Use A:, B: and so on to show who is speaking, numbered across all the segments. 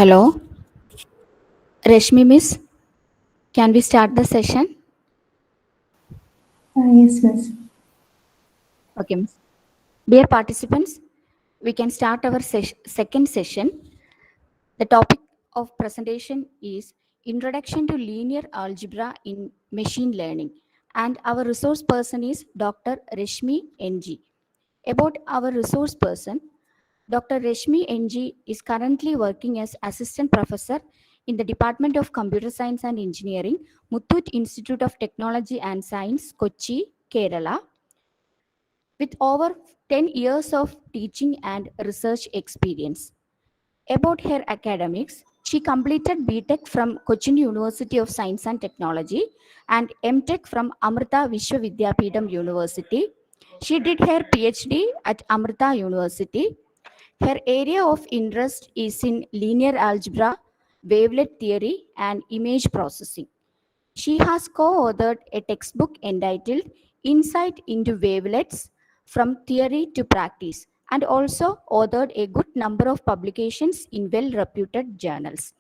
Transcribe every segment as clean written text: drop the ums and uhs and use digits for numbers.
A: Hello, Reshmi Miss. Can we start the session?
B: Yes, miss.
A: Okay, Miss. Dear participants, we can start our second session. The topic of presentation is Introduction to Linear Algebra in Machine Learning, and our resource person is Dr. Reshmi NG. About our resource person, Dr. Reshmi NG is currently working as assistant professor in the Department of Computer Science and Engineering, Muthoot Institute of Technology and Science, Kochi, Kerala. With over 10 years of teaching and research experience. About her academics, she completed BTech from Cochin University of Science and Technology and MTech from Amrita Vishwa Vidyapeetham University. She did her PhD at Amrita University. Her area of interest is in linear algebra, wavelet theory, and image processing. She has co authored a textbook entitled Insight into Wavelets from Theory to Practice and also authored a good number of publications in well reputed journals.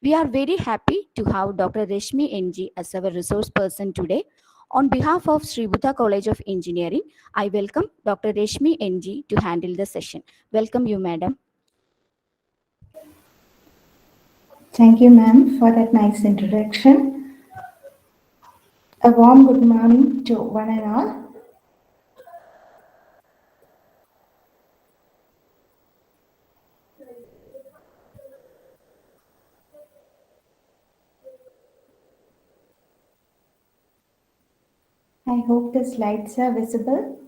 A: We are very happy to have Dr. Reshmi NG as our resource person today. On behalf of Sri Buddha College of Engineering, I welcome Dr. Reshmi NG to handle the session. Welcome you, madam.
B: Thank you, ma'am, for that nice introduction. A warm good morning to one and all. I hope the slides are visible.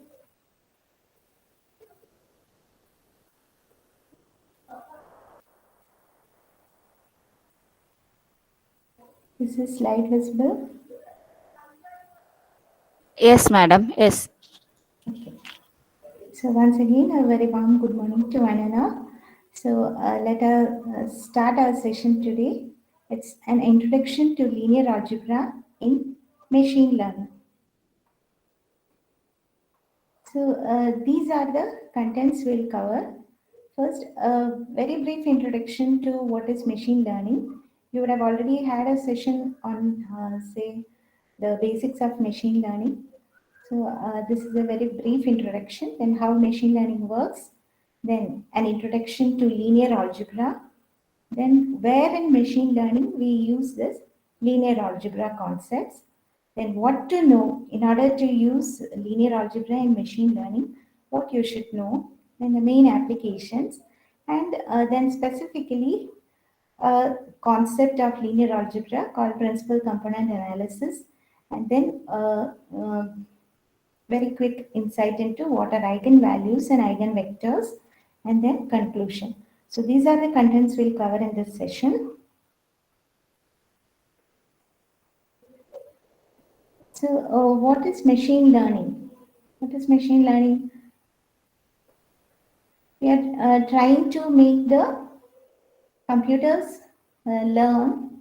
B: Is this slide visible?
A: Yes, madam. Yes.
B: Okay. So once again, a very warm good morning to one and all. So let us start our session today. It's an introduction to linear algebra in machine learning. So these are the contents we'll cover. First, a very brief introduction to what is machine learning. You would have already had a session on, say, the basics of machine learning. So this is a very brief introduction, then how machine learning works, then an introduction to linear algebra, then where in machine learning we use this linear algebra concepts, then what to know in order to use linear algebra in machine learning, what you should know, then the main applications, and then specifically a concept of linear algebra called principal component analysis, and then very quick insight into what are eigenvalues and eigenvectors, and then conclusion. So these are the contents we'll cover in this session. So what is machine learning? What is machine learning? We are trying to make the computers learn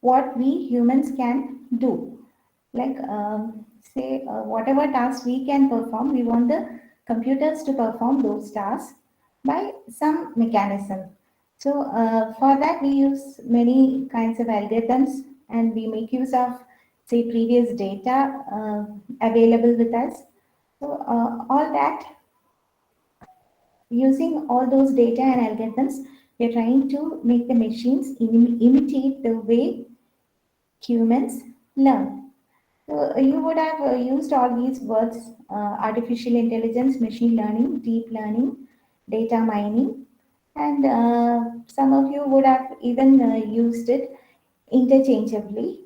B: what we humans can do. Like say whatever tasks we can perform, we want the computers to perform those tasks by some mechanism. So for that we use many kinds of algorithms, and we make use of, say, previous data available with us. So all that, using all those data and algorithms, we are trying to make the machines imitate the way humans learn. So you would have used all these words: artificial intelligence, machine learning, deep learning, data mining, and some of you would have even used it interchangeably.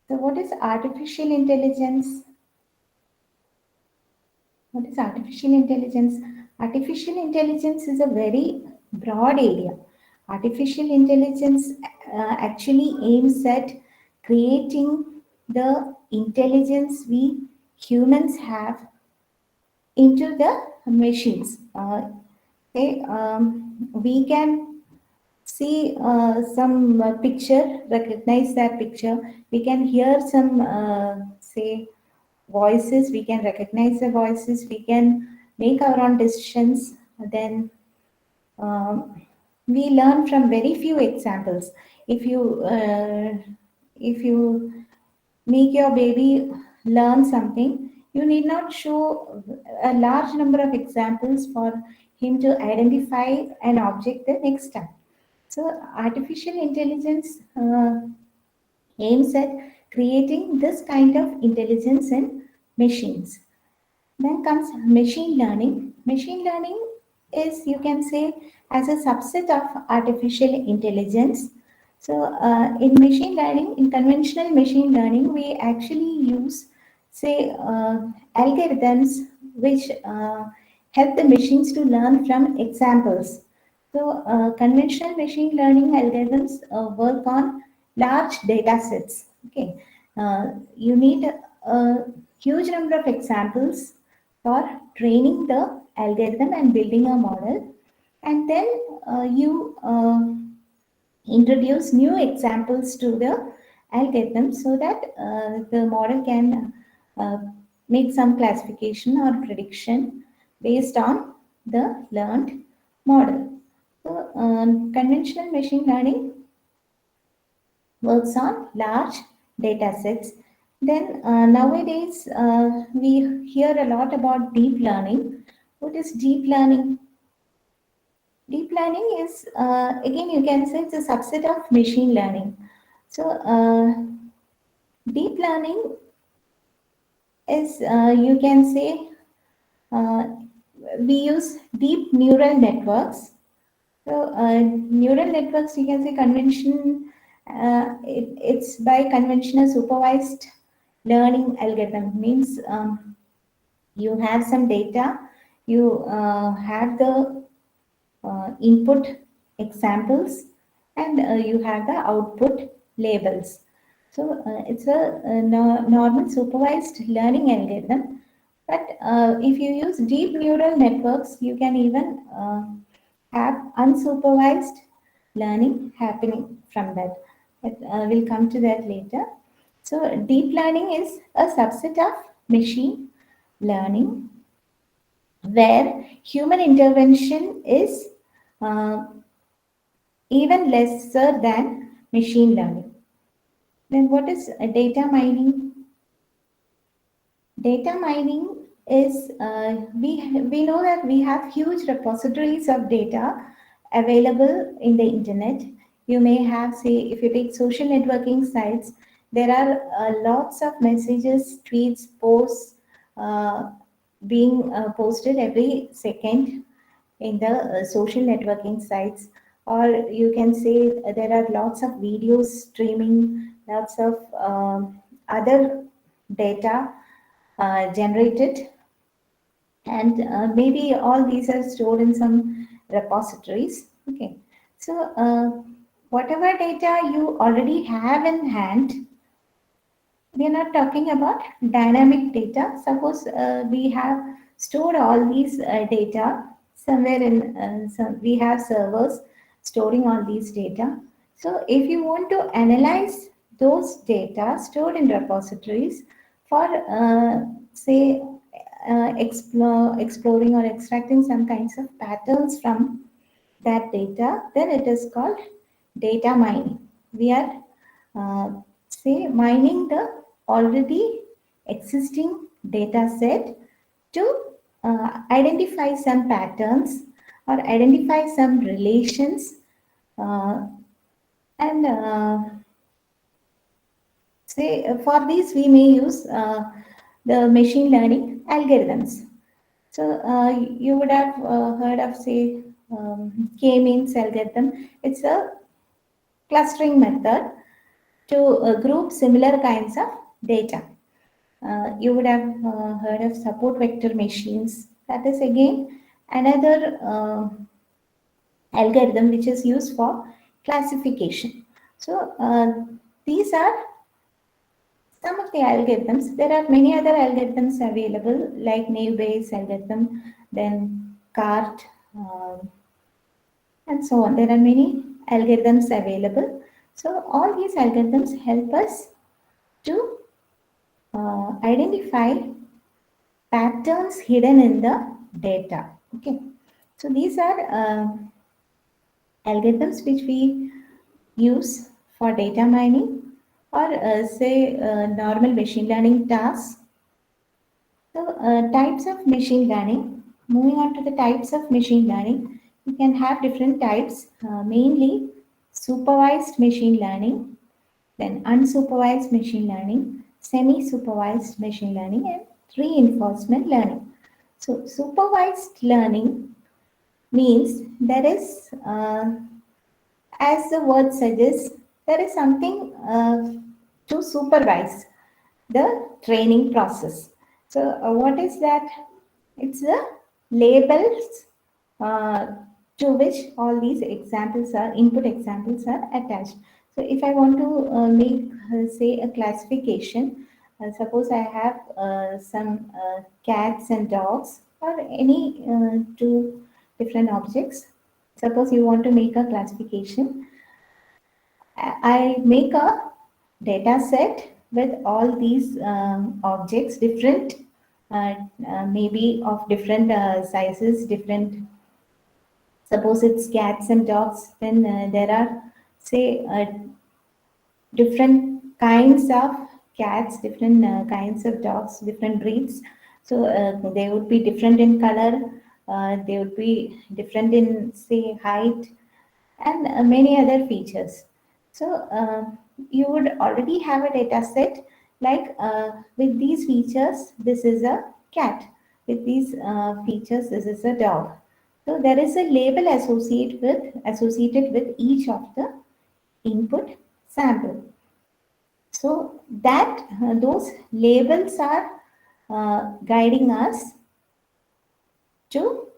B: So, what is artificial intelligence? What is artificial intelligence? Artificial intelligence is a very broad area. Artificial intelligence actually aims at creating the intelligence we humans have into the machines. We can see some picture, recognize that picture. We can hear some, say, voices. We can recognize the voices. We can make our own decisions. Then um, we learn from very few examples. If you make your baby learn something, you need not show a large number of examples for him to identify an object the next time. So artificial intelligence aims at creating this kind of intelligence in machines. Then comes machine learning. Machine learning is, you can say, as a subset of artificial intelligence. So, in machine learning, in conventional machine learning, we actually use, say, algorithms which help the machines to learn from examples. So, conventional machine learning algorithms work on large data sets. Okay, you need a huge number of examples for training the algorithm and building a model, and then you introduce new examples to the algorithm so that the model can uh, make some classification or prediction based on the learned model. So conventional machine learning works on large data sets. Then nowadays we hear a lot about deep learning. What is deep learning? Deep learning is, again, you can say it's a subset of machine learning. So deep learning is, you can say, uh, we use deep neural networks. So neural networks, you can say convention, it's by conventional supervised learning algorithm. Means you have some data, you have the input examples, and you have the output labels. So it's a normal supervised learning algorithm. But if you use deep neural networks, you can even have unsupervised learning happening from that. But we'll come to that later. So deep learning is a subset of machine learning where human intervention is uh, even lesser than machine learning. Then what is data mining? Data mining is, we know that we have huge repositories of data available in the internet. You may have, say, if you take social networking sites, there are lots of messages, tweets, posts being posted every second in the social networking sites. Or you can say there are lots of videos streaming, lots of other data generated, and maybe all these are stored in some repositories. Okay, so whatever data you already have in hand, we are not talking about dynamic data. Suppose we have stored all these data somewhere in we have servers storing all these data. So if you want to analyze those data stored in repositories for say exploring or extracting some kinds of patterns from that data, then it is called data mining. We are uh, say mining the already existing data set to identify some patterns or identify some relations, uh, and say for these we may use the machine learning algorithms. So you would have heard of, say, k-means algorithm. It's a clustering method to group similar kinds of data. You would have heard of support vector machines. That is again another algorithm which is used for classification. So these are some of the algorithms. There are many other algorithms available like naive Bayes algorithm, then CART, and so on. There are many algorithms available. So all these algorithms help us to identify patterns hidden in the data. Okay, so these are algorithms which we use for data mining or say normal machine learning tasks. So types of machine learning. Moving on to the types of machine learning, you can have different types, mainly supervised machine learning, then unsupervised machine learning, semi-supervised machine learning, and reinforcement learning. So supervised learning means there is, as the word suggests, there is something to supervise the training process. So what is that? It's the labels uh, to which all these examples are, input examples are attached. So if I want to make, say, a classification, suppose I have some cats and dogs or any two different objects. Suppose you want to make a classification. I make a data set with all these objects, different, maybe of different sizes, different. Suppose it's cats and dogs, then there are, say, different kinds of cats, different kinds of dogs, different breeds. So they would be different in color, they would be different in, say, height, and many other features. So you would already have a data set like with these features, this is a cat. With these features, this is a dog. So there is a label associated with each of the input sample. So that those labels are guiding us to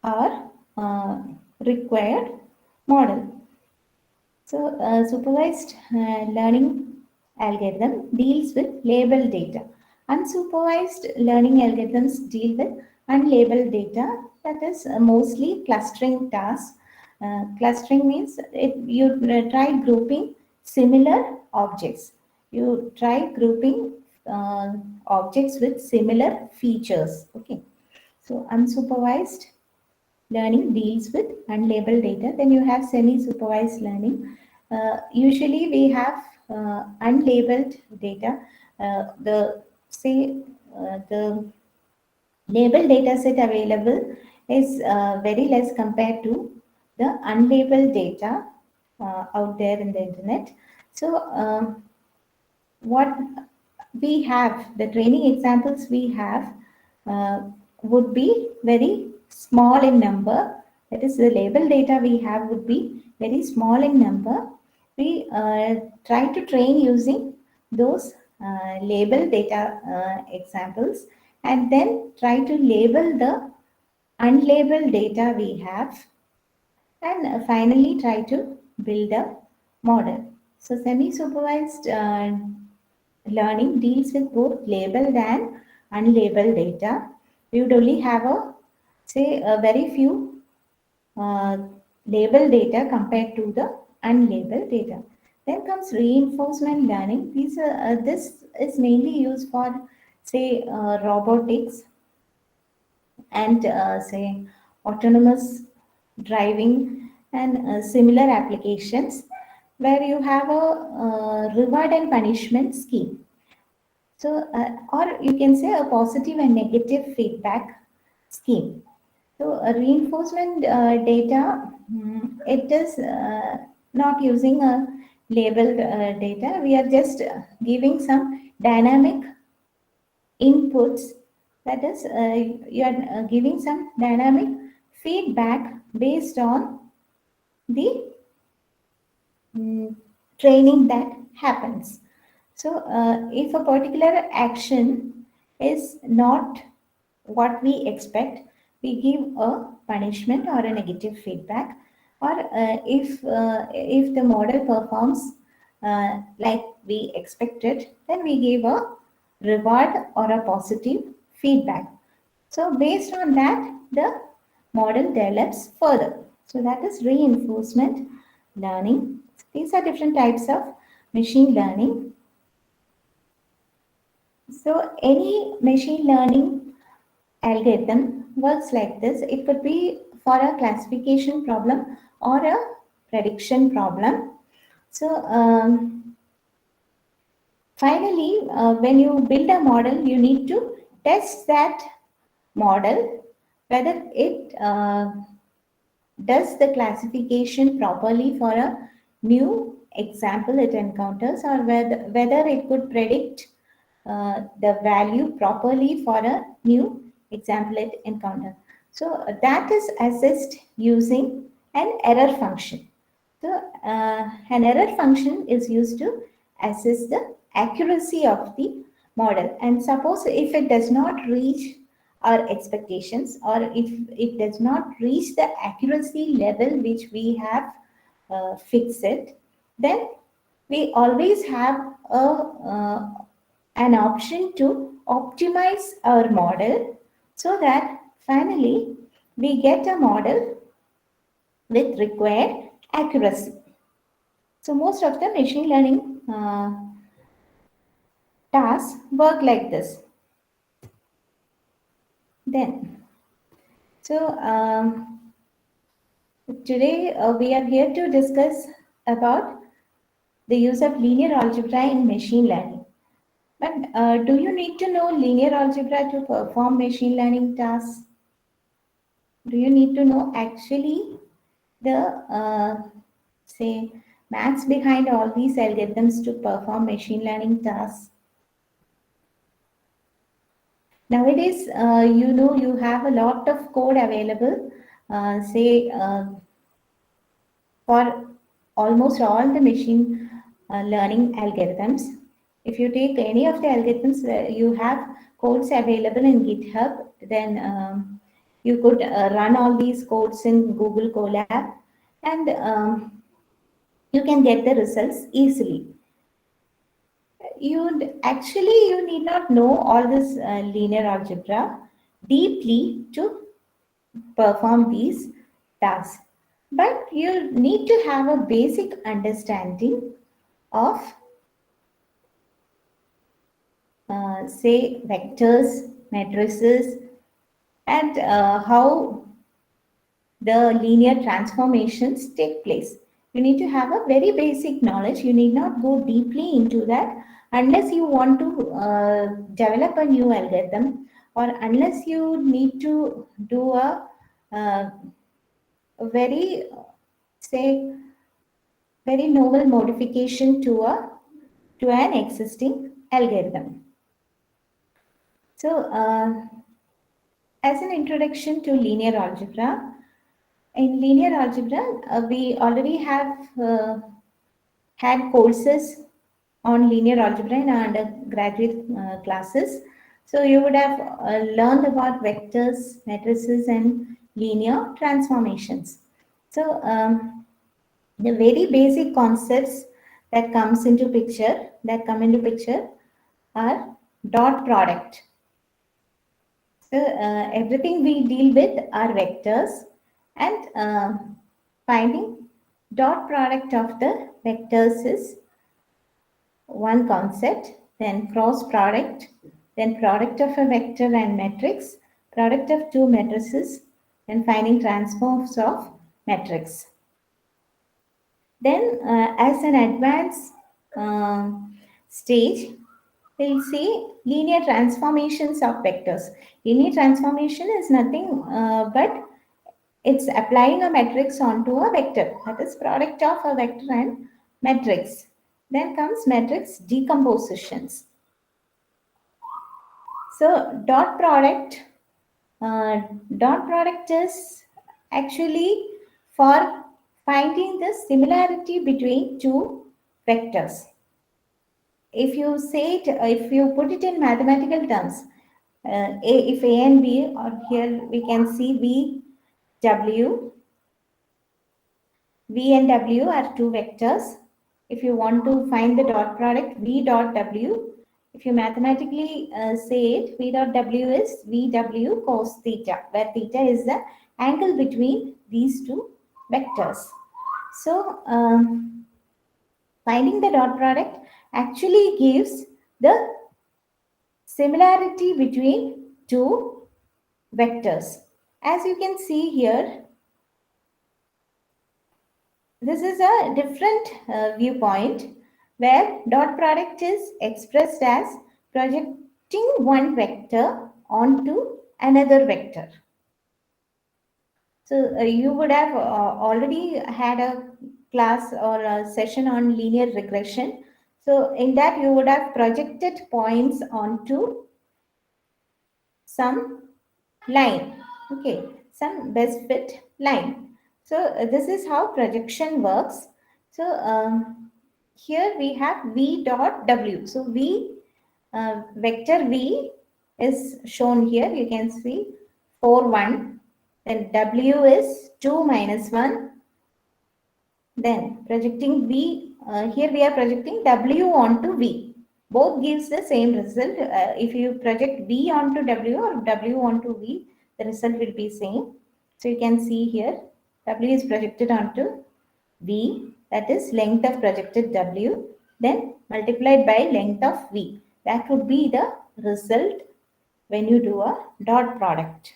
B: our required model. So, supervised learning algorithm deals with labeled data. Unsupervised learning algorithms deal with unlabeled data, that is mostly clustering tasks. Clustering means you try grouping similar objects. You try grouping objects with similar features. Okay. So, unsupervised learning deals with unlabeled data. Then you have semi-supervised learning. Usually we have unlabeled data. The say the labeled data set available is very less compared to the unlabeled data out there in the internet. So what we have, the training examples we have would be very small in number. That is, the label data we have would be very small in number. We try to train using those label data examples and then try to label the unlabeled data we have and finally try to build a model. So semi-supervised learning deals with both labeled and unlabeled data. We would only have a very few uh, labeled data compared to the unlabeled data. Then comes reinforcement learning. This is mainly used for, say, robotics and say autonomous driving and similar applications where you have a reward and punishment scheme. So, or you can say a positive and negative feedback scheme. So, reinforcement data, it is not using a labeled data. We are just giving some dynamic inputs. That is, you are giving some dynamic feedback based on the training that happens. So, if a particular action is not what we expect, we give a punishment or a negative feedback. Or if the model performs like we expected, then we give a reward or a positive feedback. So based on that, the model develops further. So that is reinforcement learning. These are different types of machine learning. So any machine learning algorithm works like this. It could be for a classification problem or a prediction problem. So finally, when you build a model, you need to test that model whether it does the classification properly for a new example it encounters, or whether it could predict the value properly for a new example it encounters. So that is assessed using an error function. So an error function is used to assess the accuracy of the model. And suppose if it does not reach our expectations, or if it does not reach the accuracy level which we have fixed it, then we always have an option to optimize our model so that finally we get a model with required accuracy. So most of the machine learning tasks work like this. Then, so today we are here to discuss about the use of linear algebra in machine learning. But do you need to know linear algebra to perform machine learning tasks? Do you need to know actually the say maths behind all these algorithms to perform machine learning tasks? Nowadays, you have a lot of code available, for almost all the machine learning algorithms. If you take any of the algorithms, you have codes available in GitHub, then you could run all these codes in Google Colab, and you can get the results easily. You need not know all this linear algebra deeply to perform these tasks, but you need to have a basic understanding of say vectors, matrices, and how the linear transformations take place. You need to have a very basic knowledge. You need not go deeply into that unless you want to develop a new algorithm, or unless you need to do uh, a very, say, very novel modification to an existing algorithm. So, as an introduction to linear algebra, in linear algebra, we already have had courses on linear algebra in our undergraduate classes. So you would have learned about vectors, matrices, and linear transformations. So the very basic concepts that come into picture are dot product. So everything we deal with are vectors, and finding dot product of the vectors is one concept. Then cross product, then product of a vector and matrix, product of two matrices, then finding transforms of matrix. Then as an advanced stage, we'll see linear transformations of vectors. Linear transformation is nothing but it's applying a matrix onto a vector. That is product of a vector and matrix. Then comes matrix decompositions. So uh, dot product is actually for finding the similarity between two vectors. If you say it, if you put it in mathematical terms, if A and B, or here we can see V and W are two vectors. If you want to find the dot product, V dot W, if you mathematically say it, V dot W is VW cos theta, where theta is the angle between these two vectors. So, finding the dot product actually gives the similarity between two vectors. As you can see here, This is a different viewpoint where dot product is expressed as projecting one vector onto another vector. So you would have already had a class or a session on linear regression. So in that you would have projected points onto some line, okay, some best fit line. So this is how projection works. So here we have v dot w. So v vector v is shown here. You can see 4 1. Then w is 2 minus 1. Then projecting v, here we are projecting w onto v. Both gives the same result. If you project v onto w or w onto v, the result will be same. So you can see here, w is projected onto v, that is length of projected w, then multiplied by length of v. That would be the result when you do a dot product.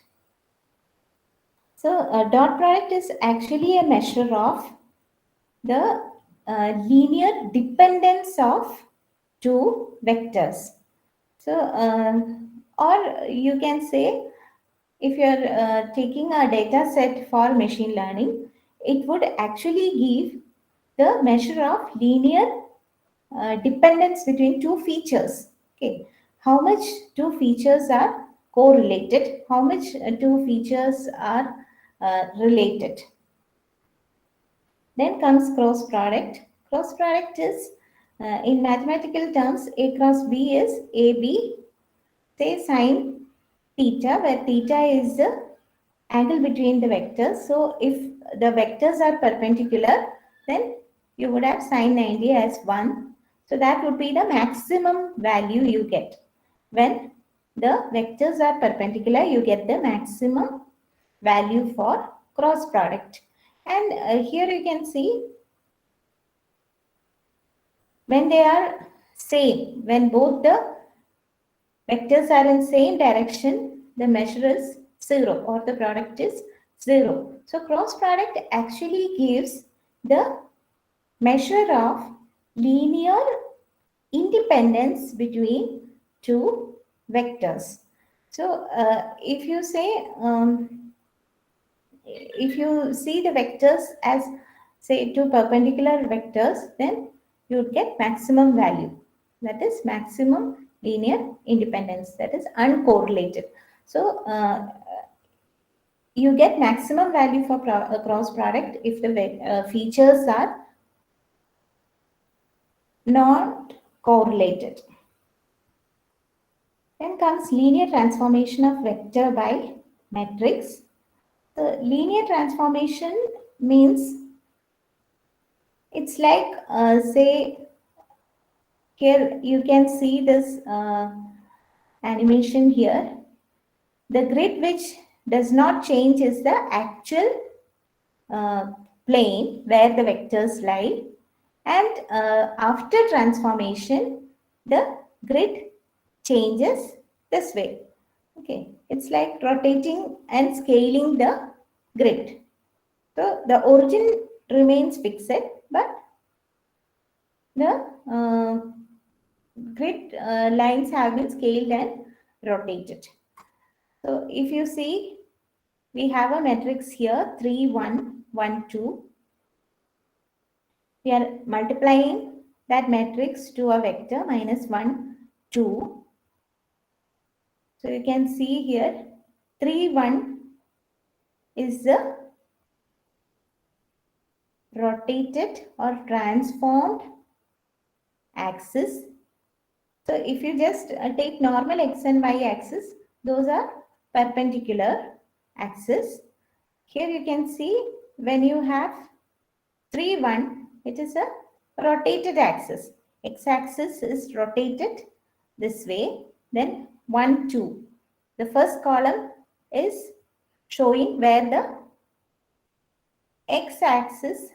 B: So a dot product is actually a measure of the linear dependence of two vectors. So, or you can say, if you're taking a data set for machine learning, it would actually give the measure of linear dependence between two features. Okay, how much two features are correlated, how much two features are related. Then comes cross product. Cross product is, in mathematical terms, A cross B is AB, say sine theta, where theta is the angle between the vectors. So if the vectors are perpendicular, then you would have sine 90 as 1. So that would be the maximum value you get. When the vectors are perpendicular, you get the maximum value for cross product. And here you can see when they are same, when both the vectors are in same direction, the measure is 0 or the product is 0. So cross product actually gives the measure of linear independence between two vectors. So if you say, if you see the vectors as say two perpendicular vectors, then you would get maximum value. That is maximum linear independence. That is uncorrelated. So you get maximum value for cross product if the features are not correlated. Then comes linear transformation of vector by matrix. The linear transformation means it's like, say, here you can see this animation here. The grid which does not change is the actual plane where the vectors lie. And after transformation, the grid changes this way. Okay, it's like rotating and scaling the grid. So the origin remains fixed, but the grid lines have been scaled and rotated. So if you see, we have a matrix here 3, 1, 1, 2. We are multiplying that matrix to a vector minus 1, 2. So you can see here 3, 1 is the rotated or transformed axis. So if you just take normal x and y axis, those are perpendicular axis. Here you can see when you have 3, 1, it is a rotated axis. X axis is rotated this way. Then 1, 2. The first column is showing where the x axis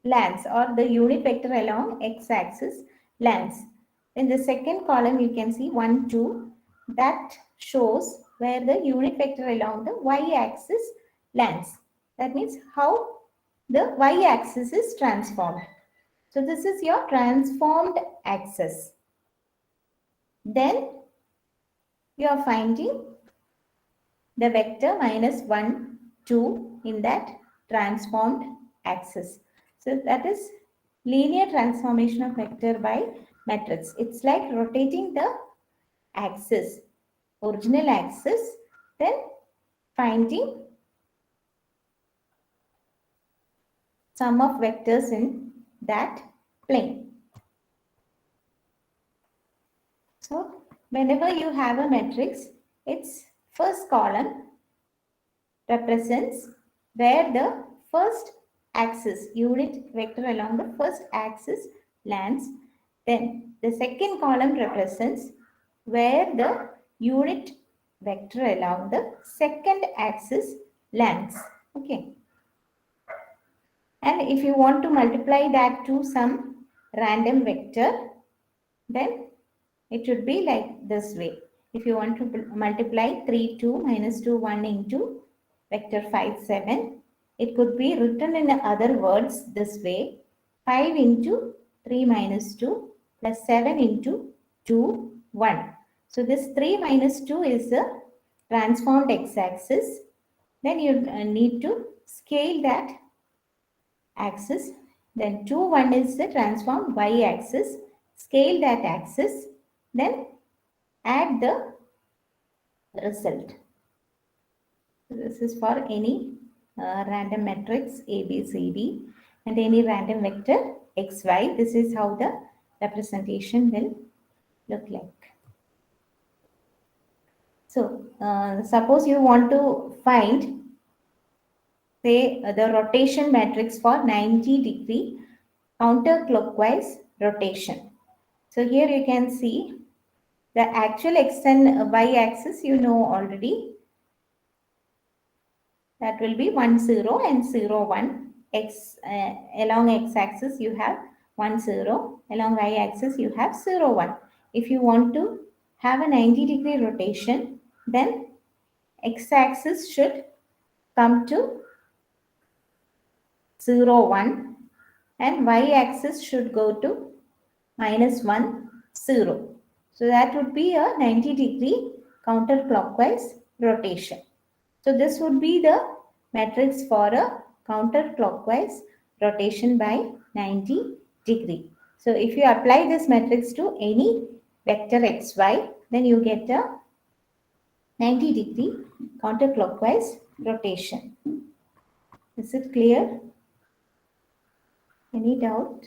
B: lands, or the unit vector along x axis lands. In the second column, you can see 1, 2. That shows where the unit vector along the y axis lands. That means how the y-axis is transformed. So this is your transformed axis. Then you are finding the vector minus 1, 2 in that transformed axis. So that is linear transformation of vector by matrix. It's like rotating the axis, original axis, then finding sum of vectors in that plane. So whenever you have a matrix, its first column represents where the first axis, unit vector along the first axis lands. Then the second column represents where the unit vector along the second axis lands. Okay. And if you want to multiply that to some random vector, then it should be like this way. If you want to multiply 3, 2 minus 2, 1 into vector 5, 7, it could be written in other words this way. 5 into 3 minus 2 plus 7 into 2, 1. So this 3 minus 2 is the transformed x-axis. Then you need to scale that axis. Then 2, 1 is the transformed y-axis. Scale that axis. Then add the result. So this is for any random matrix A, B, C, D and any random vector x, y. This is how the representation will look like. So suppose you want to find, say, the rotation matrix for 90-degree counterclockwise rotation. So here you can see the actual x and y axis you know already. That will be 1, 0 and 0, 1. X along x-axis you have 1, 0. Along y-axis you have 0, 1. If you want to have a 90-degree rotation, then x-axis should come to 0, 1 and y-axis should go to minus 1, 0. So that would be a 90-degree counterclockwise rotation. So this would be the matrix for a counterclockwise rotation by 90 degree. So if you apply this matrix to any vector xy, then you get a 90-degree counterclockwise rotation. Is it clear? Any doubt?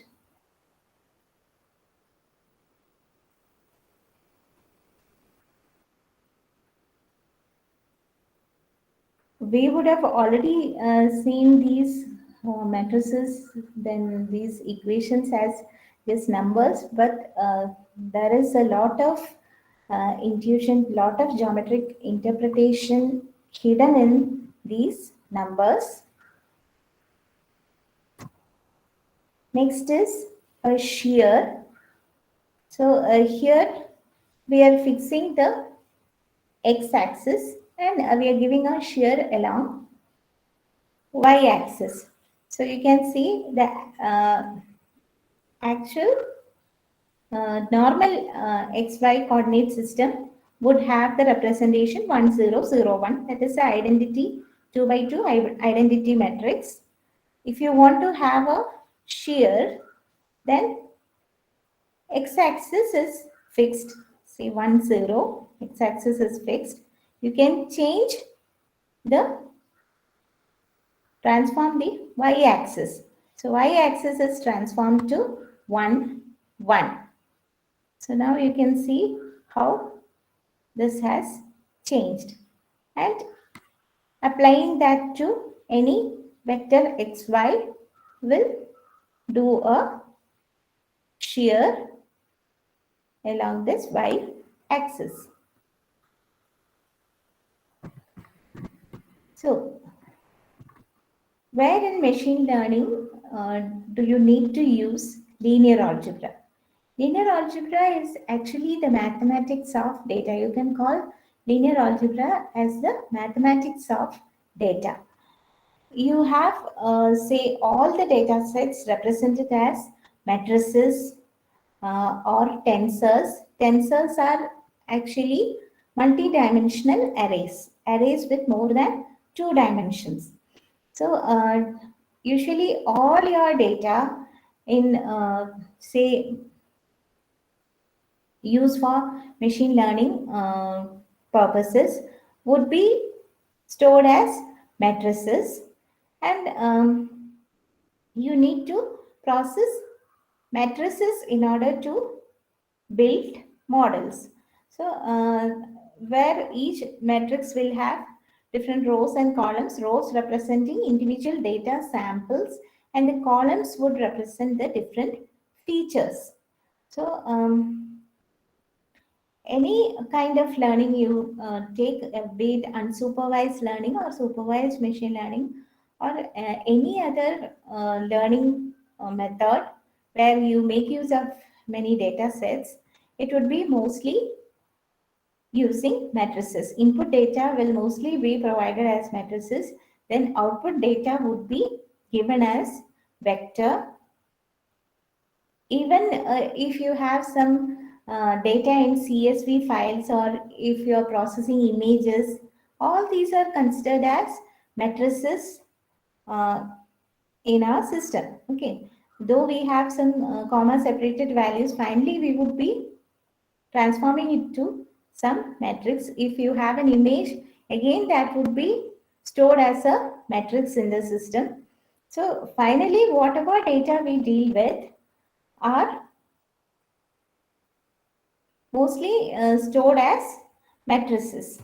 B: We would have already seen these matrices, then these equations as these numbers, but there is a lot of intuition, lot of geometric interpretation hidden in these numbers. Next is a shear. So here we are fixing the x-axis and we are giving a shear along y-axis. So you can see the actual normal xy coordinate system would have the representation 1, 0, 0, 1. That is the identity 2 by 2 identity matrix. If you want to have a shear, then x-axis is fixed. Say 1, 0, x-axis is fixed. You can change the transform the y-axis. So y-axis is transformed to 1, 1. So now you can see how this has changed. And applying that to any vector xy will do a shear along this y-axis. So where in machine learning do you need to use linear algebra? Linear algebra is actually the mathematics of data. You can call linear algebra as the mathematics of data. you have, say, all the data sets represented as matrices or tensors. Tensors are actually multi-dimensional arrays with more than 2 dimensions. So usually all your data in, say, used for machine learning purposes would be stored as matrices, and you need to process matrices in order to build models. So where each matrix will have different rows and columns, rows representing individual data samples, and the columns would represent the different features. So any kind of learning you take, be it unsupervised learning or supervised machine learning, or any other learning method where you make use of many data sets, it would be mostly using matrices. Input data will mostly be provided as matrices, then output data would be given as vector. Even if you have some data in CSV files, or if you're processing images, all these are considered as matrices uh, in our system. Okay. Though we have some comma separated values, finally we would be transforming it to some matrix. If you have an image, again that would be stored as a matrix in the system. So finally, whatever data we deal with are mostly stored as matrices.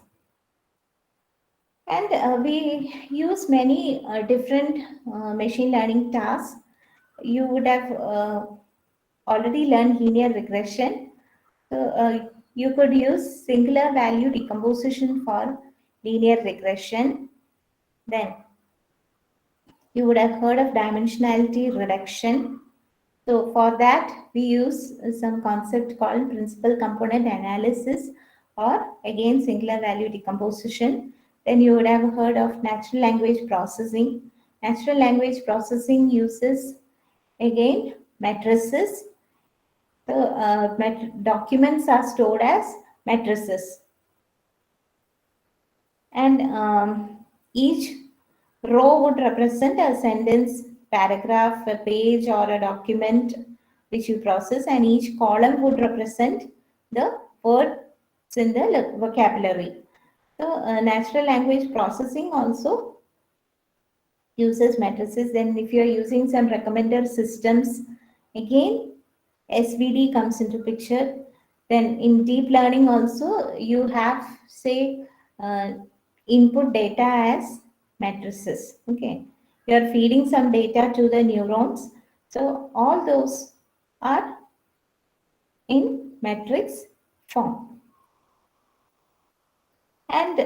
B: And we use many different machine learning tasks. You would have already learned linear regression. So you could use singular value decomposition for linear regression. Then you would have heard of dimensionality reduction. So for that, we use some concept called principal component analysis, or again singular value decomposition. Then you would have heard of natural language processing. Natural language processing uses again matrices. So documents are stored as matrices, and each row would represent a sentence, paragraph, a page, or a document which you process, and each column would represent the words in the vocabulary. So, natural language processing also uses matrices. Then, if you are using some recommender systems, again SVD comes into picture. Then, in deep learning, also you have, say, input data as matrices. Okay, you are feeding some data to the neurons, so all those are in matrix form. And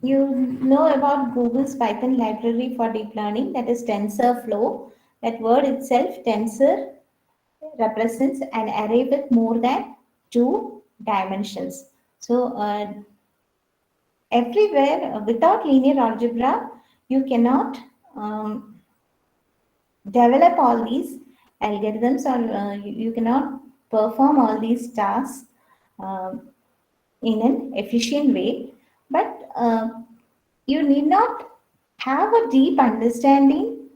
B: you know about Google's Python library for deep learning, that is TensorFlow. That word itself, tensor, represents an array with more than 2 dimensions. So everywhere, without linear algebra, you cannot develop all these algorithms, or you cannot perform all these tasks uh, in an efficient way. But you need not have a deep understanding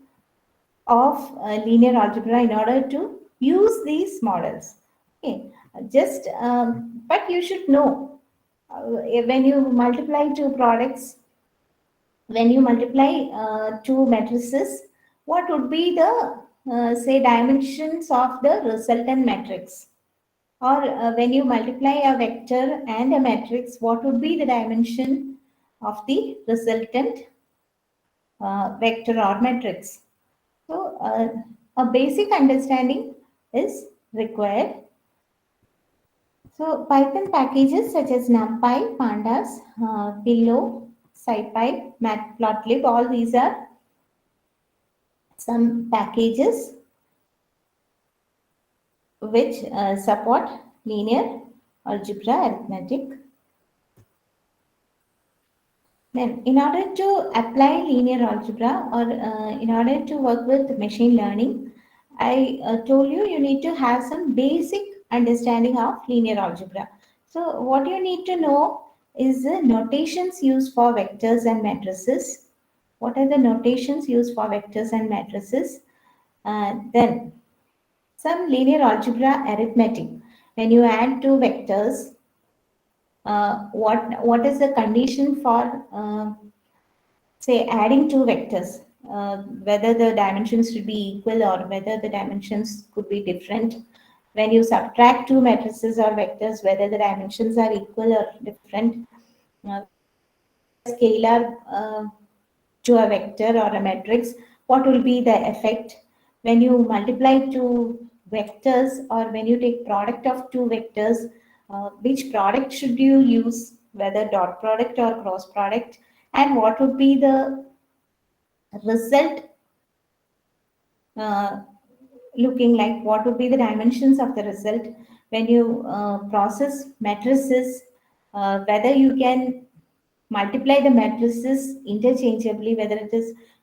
B: of linear algebra in order to use these models. Okay, just but you should know when you multiply two products, when you multiply two matrices, what would be the say dimensions of the resultant matrix? Or when you multiply a vector and a matrix, what would be the dimension of the resultant vector or matrix? So, a basic understanding is required. So, Python packages such as NumPy, Pandas, Pillow, SciPy, Matplotlib, all these are some packages which support linear algebra arithmetic. Then, in order to apply linear algebra or in order to work with machine learning, I told you you need to have some basic understanding of linear algebra. So, what you need to know is the notations used for vectors and matrices. What are the notations used for vectors and matrices? Then, some linear algebra arithmetic. When you add two vectors, what is the condition for say adding two vectors, whether the dimensions should be equal or whether the dimensions could be different. When you subtract two matrices or vectors, whether the dimensions are equal or different. When you add a scalar to a vector or a matrix, what will be the effect? When you multiply two vectors or when you take product of two vectors, which product should you use, whether dot product or cross product, and what would be the result uh, looking like, what would be the dimensions of the result when you process matrices, whether you can multiply the matrices interchangeably,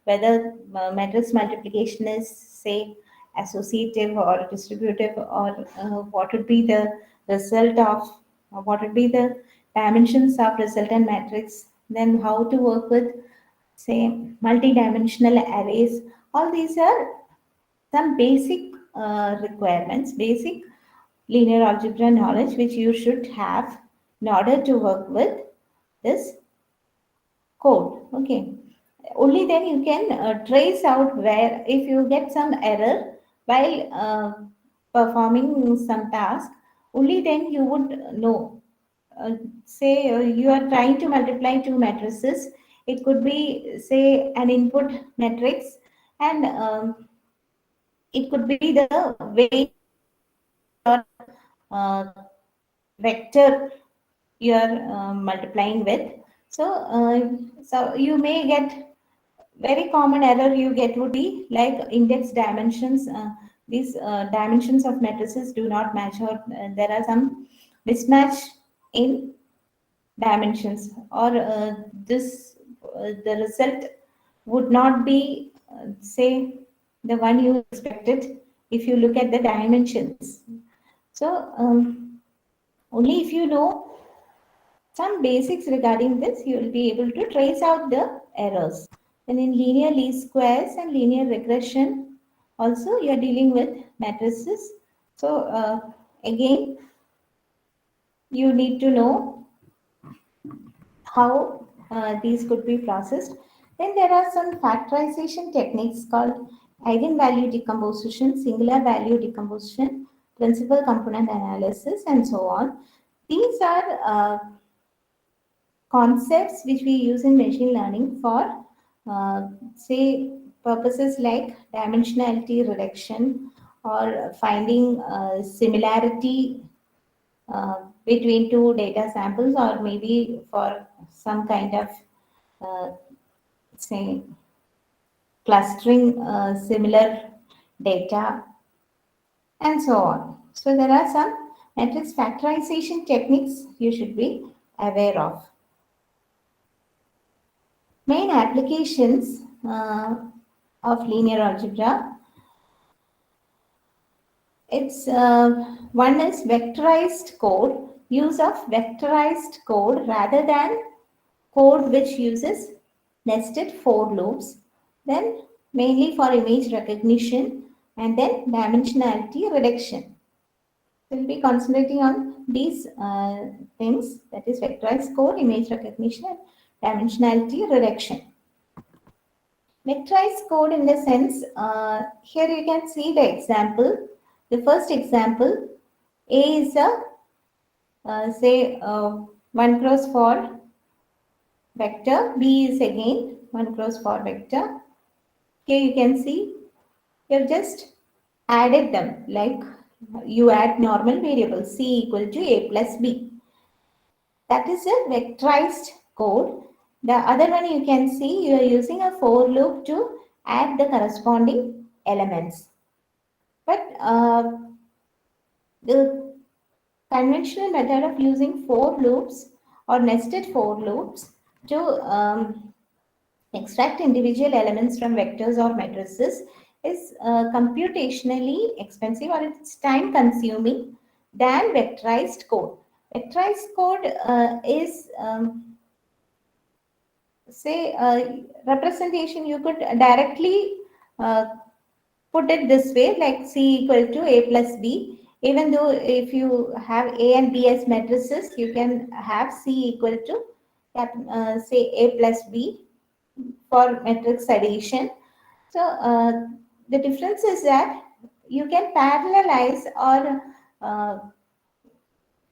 B: whether matrix multiplication is say associative or distributive, or what would be the result of what would be the dimensions of resultant matrix, then how to work with say multi-dimensional arrays. All these are some basic requirements, basic linear algebra knowledge which you should have in order to work with this code. Okay. Only then you can trace out where, if you get some error while performing some task, only then you would know. Say you are trying to multiply two matrices. It could be, say, an input matrix, and it could be the weight or uh, vector you are multiplying with. So, so you may get very common error you get would be like index dimensions. These dimensions of matrices do not match, or there are some mismatch in dimensions, or this the result would not be say the one you expected if you look at the dimensions. So only if you know some basics regarding this, you will be able to trace out the errors. And in linear least squares and linear regression, also you are dealing with matrices. So again, you need to know how these could be processed. Then there are some factorization techniques called eigenvalue decomposition, singular value decomposition, principal component analysis, and so on. These are concepts which we use in machine learning for, say, purposes like dimensionality reduction or finding similarity between two data samples, or maybe for some kind of, uh, say, clustering similar data, and so on. So there are some matrix factorization techniques you should be aware of. Main applications of linear algebra. It's one is vectorized code, use of vectorized code rather than code which uses nested for loops. Then mainly for image recognition, and then dimensionality reduction. We'll be concentrating on these things, that is vectorized code, image recognition, and dimensionality reduction. Vectorized code in the sense, here you can see the example. The first example, A is a say 1 cross 4 vector, B is again 1 cross 4 vector. Here you can see you have just added them, like you add normal variables C equal to A plus B. That is a vectorized code. The other one you can see you are using a for loop to add the corresponding elements. But the conventional method of using for loops or nested for loops to extract individual elements from vectors or matrices is computationally expensive, or it's time consuming than vectorized code. Vectorized code is say representation. You could directly uh, put it this way, like C equal to A plus B. Even though if you have A and B as matrices, you can have C equal to say A plus B for matrix addition. So the difference is that you can parallelize, or uh,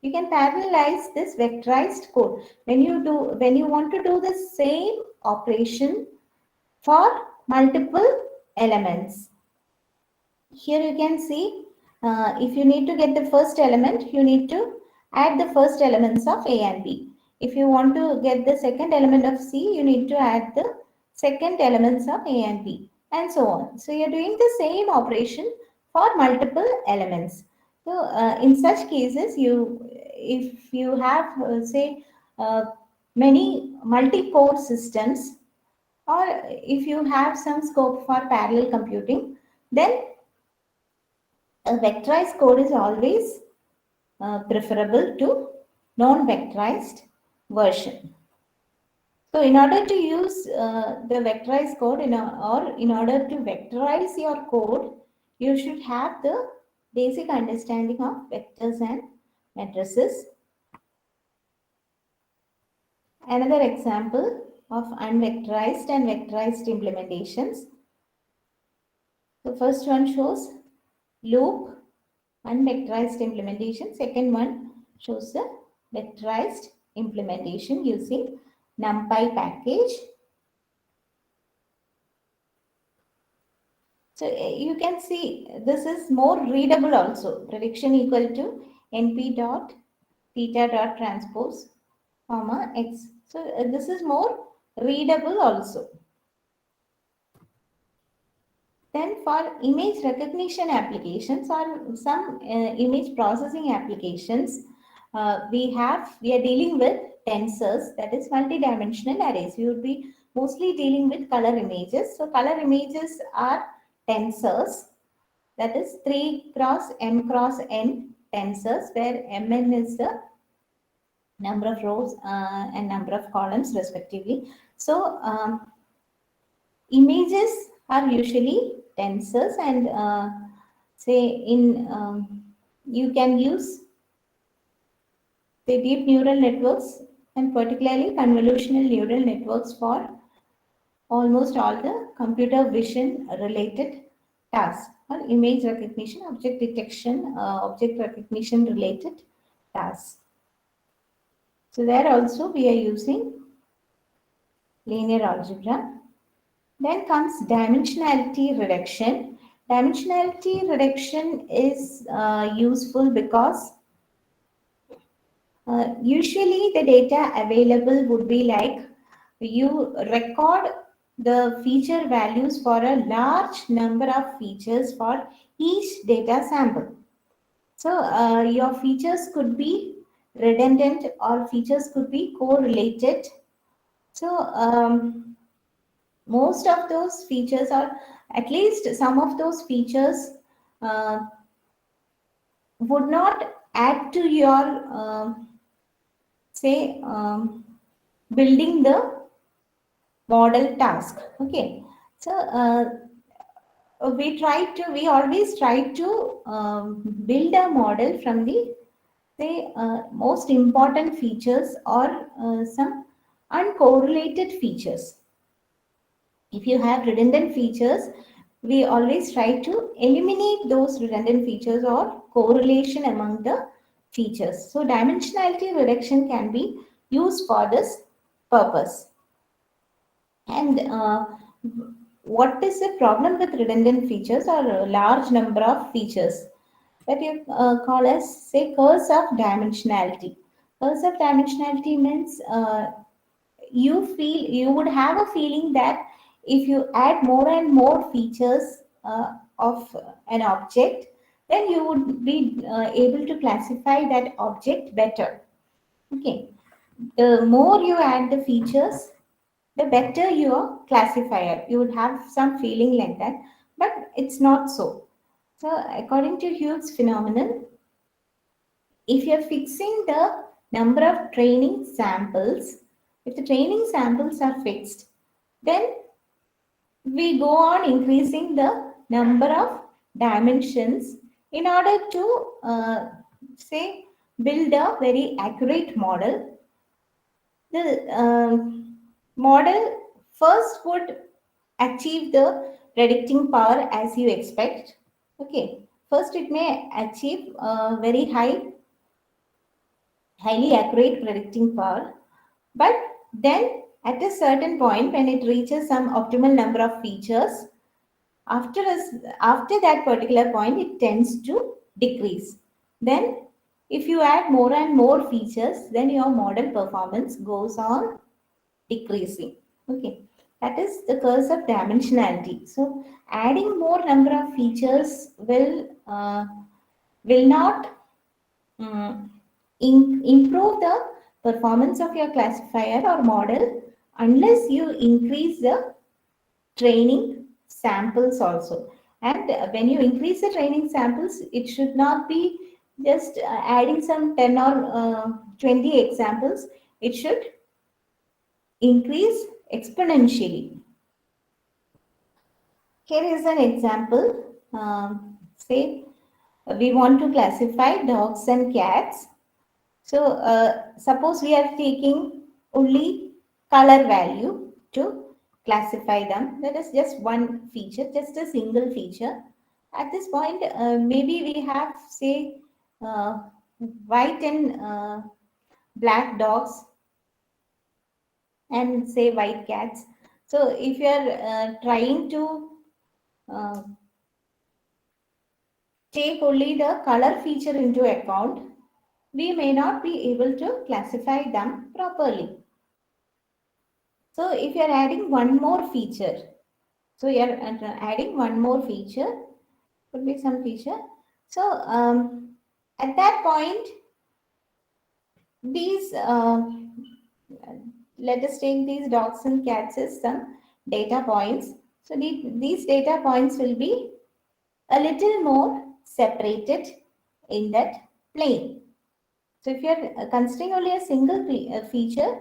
B: you can parallelize this vectorized code when you want to do the same operation for multiple elements. Here you can see, if you need to get the first element, you need to add the first elements of A and B. If you want to get the second element of C, you need to add the second elements of A and B, and so on. So you're doing the same operation for multiple elements. So in such cases, if you have say many multi-core systems, or if you have some scope for parallel computing, then a vectorized code is always preferable to non-vectorized version. So in order to use the vectorized code, or in order to vectorize your code, you should have the basic understanding of vectors and matrices. Another example of unvectorized and vectorized implementations. The first one shows loop unvectorized implementation. Second one shows the vectorized implementation using NumPy package. So you can see this is more readable also. Prediction equal to np dot theta dot transpose comma x. So this is more readable also. Then for image recognition applications, or some image processing applications, we are dealing with tensors, that is multi-dimensional arrays. We would be mostly dealing with color images. So color images are tensors, that is 3 cross m cross n tensors, where mn is the number of rows and number of columns respectively. So images are usually tensors, and say in you can use the deep neural networks, and particularly convolutional neural networks, for almost all the computer vision related tasks, or image recognition, object detection, object recognition related tasks. So there also we are using linear algebra. Then comes dimensionality reduction. Dimensionality reduction is useful because usually the data available would be like, you record the feature values for a large number of features for each data sample. So your features could be redundant, or features could be correlated. So most of those features, or at least some of those features, uh, would not add to your say building the model task. Okay, so we always try to build a model from the say most important features, or some uncorrelated features. If you have redundant features, we always try to eliminate those redundant features or correlation among the features. So dimensionality reduction can be used for this purpose. And what is the problem with redundant features, or a large number of features? That you call as, say, curse of dimensionality. Curse of dimensionality means you would have a feeling that if you add more and more features of an object, then you would be able to classify that object better. Okay, the more you add the features, the better your classifier. You would have some feeling like that, but it's not so. So according to Hughes phenomenon, if you're fixing the number of training samples, if the training samples are fixed, then we go on increasing the number of dimensions in order to say build a very accurate model. The model first would achieve the predicting power as you expect. Okay, first it may achieve a very highly accurate predicting power, but then at a certain point when it reaches some optimal number of features, after that particular point it tends to decrease. Then if you add more and more features, then your model performance goes on decreasing. Okay, that is the curse of dimensionality. So adding more number of features will not improve the performance of your classifier or model unless you increase the training samples also. And when you increase the training samples, it should not be just adding some 10 or 20 examples. It should increase exponentially. Here is an example. Say we want to classify dogs and cats. So suppose we are taking only color value to classify them. That is just one feature, just a single feature. At this point, maybe we have say uh, white and black dogs and say white cats. So if you are trying to uh, take only the color feature into account, we may not be able to classify them properly. So if you are adding one more feature, so you are adding one more feature, could be some feature. So at that point, these let us take these dogs and cats as some data points. So these data points will be a little more separated in that plane. So if you are considering only a single feature,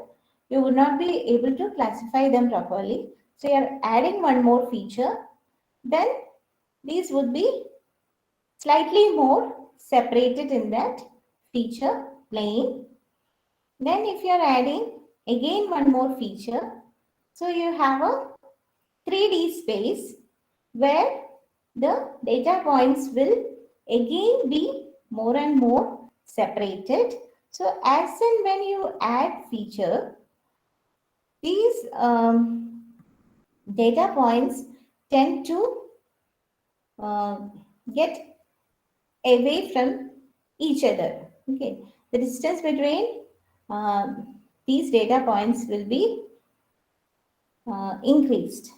B: you would not be able to classify them properly. So you are adding one more feature, then these would be slightly more separated in that feature plane. Then if you are adding again one more feature, so you have a 3D space where the data points will again be more and more separated. So as and when you add feature, these data points tend to uh, get away from each other. Okay, the distance between these data points will be increased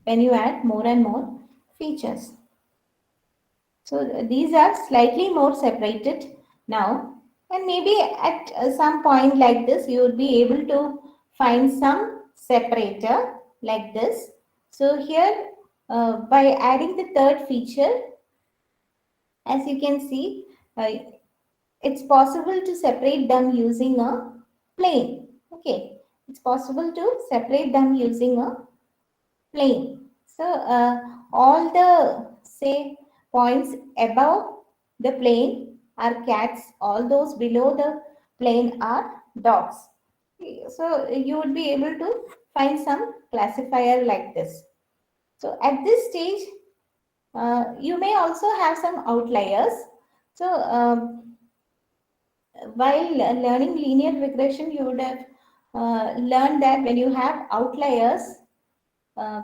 B: when you add more and more features. So these are slightly more separated now, and maybe at some point like this, you would be able to find some separator like this. So here, by adding the third feature, as you can see, it's possible to separate them using a plane. Okay, it's possible to separate them using a plane. So all the say points above the plane are cats, all those below the plane are dogs. So you would be able to find some classifier like this. So at this stage, you may also have some outliers. So while learning linear regression, you would have learned that when you have outliers, uh,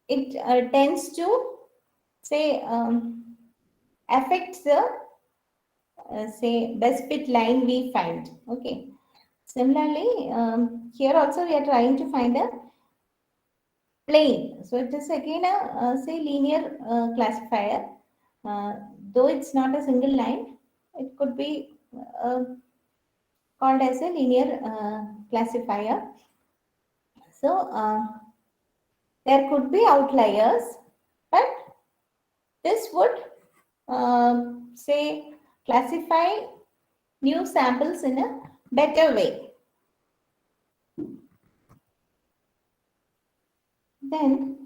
B: it tends to say affect the say best fit line we find. Okay. Similarly, here also we are trying to find a plane. So it is again a say linear classifier. Though it's not a single line, it could be called as a linear classifier. So there could be outliers, but this would say classify new samples in a better way. Then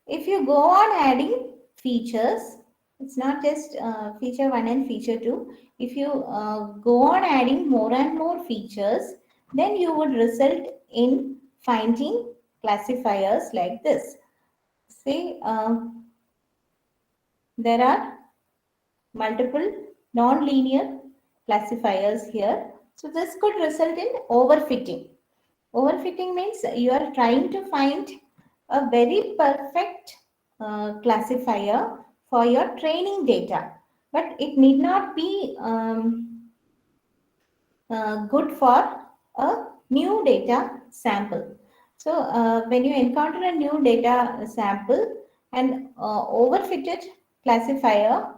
B: if you go on adding features, it's not just feature 1 and feature 2. If you go on adding more and more features, then you would result in finding classifiers like this. See, there are multiple non-linear classifiers here. So this could result in overfitting. Overfitting means you are trying to find a very perfect classifier for your training data, but it need not be good for a new data sample. So when you encounter a new data sample, an overfitted classifier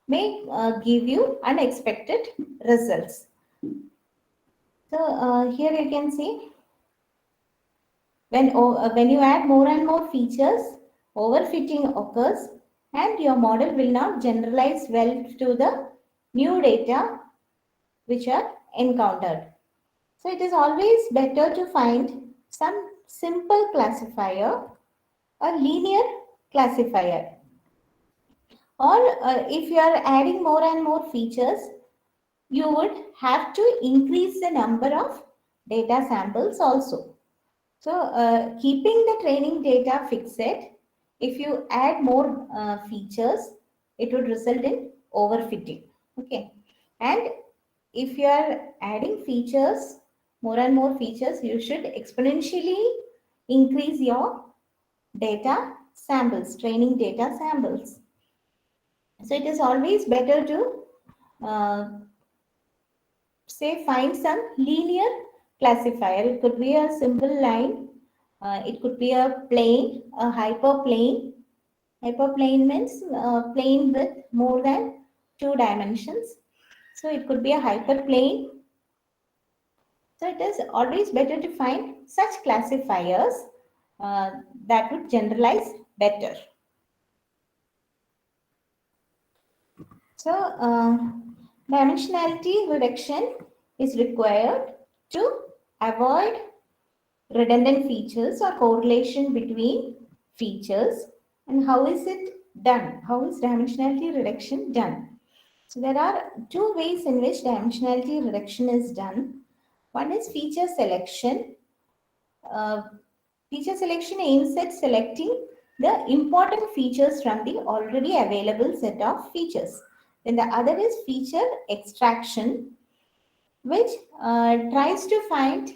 B: may give you unexpected results. So here you can see when you add more and more features, overfitting occurs and your model will not generalize well to the new data which are encountered. So it is always better to find some simple classifier, a linear classifier. Or if you are adding more and more features, you would have to increase the number of data samples also. So keeping the training data fixed, if you add more features, it would result in overfitting. Okay. And if you are adding features, more and more features, you should exponentially increase your data samples, training data samples. So it is always better to say find some linear classifier. It could be a simple line, it could be a plane, a hyperplane. Hyperplane means plane with more than 2 dimensions. So it could be a hyperplane. So it is always better to find such classifiers that would generalize better. So dimensionality reduction is required to avoid redundant features or correlation between features. And how is it done? How is dimensionality reduction done? So there are two ways in which dimensionality reduction is done. One is feature selection. Uh, Feature selection aims at selecting the important features from the already available set of features. Then the other is feature extraction, which tries to find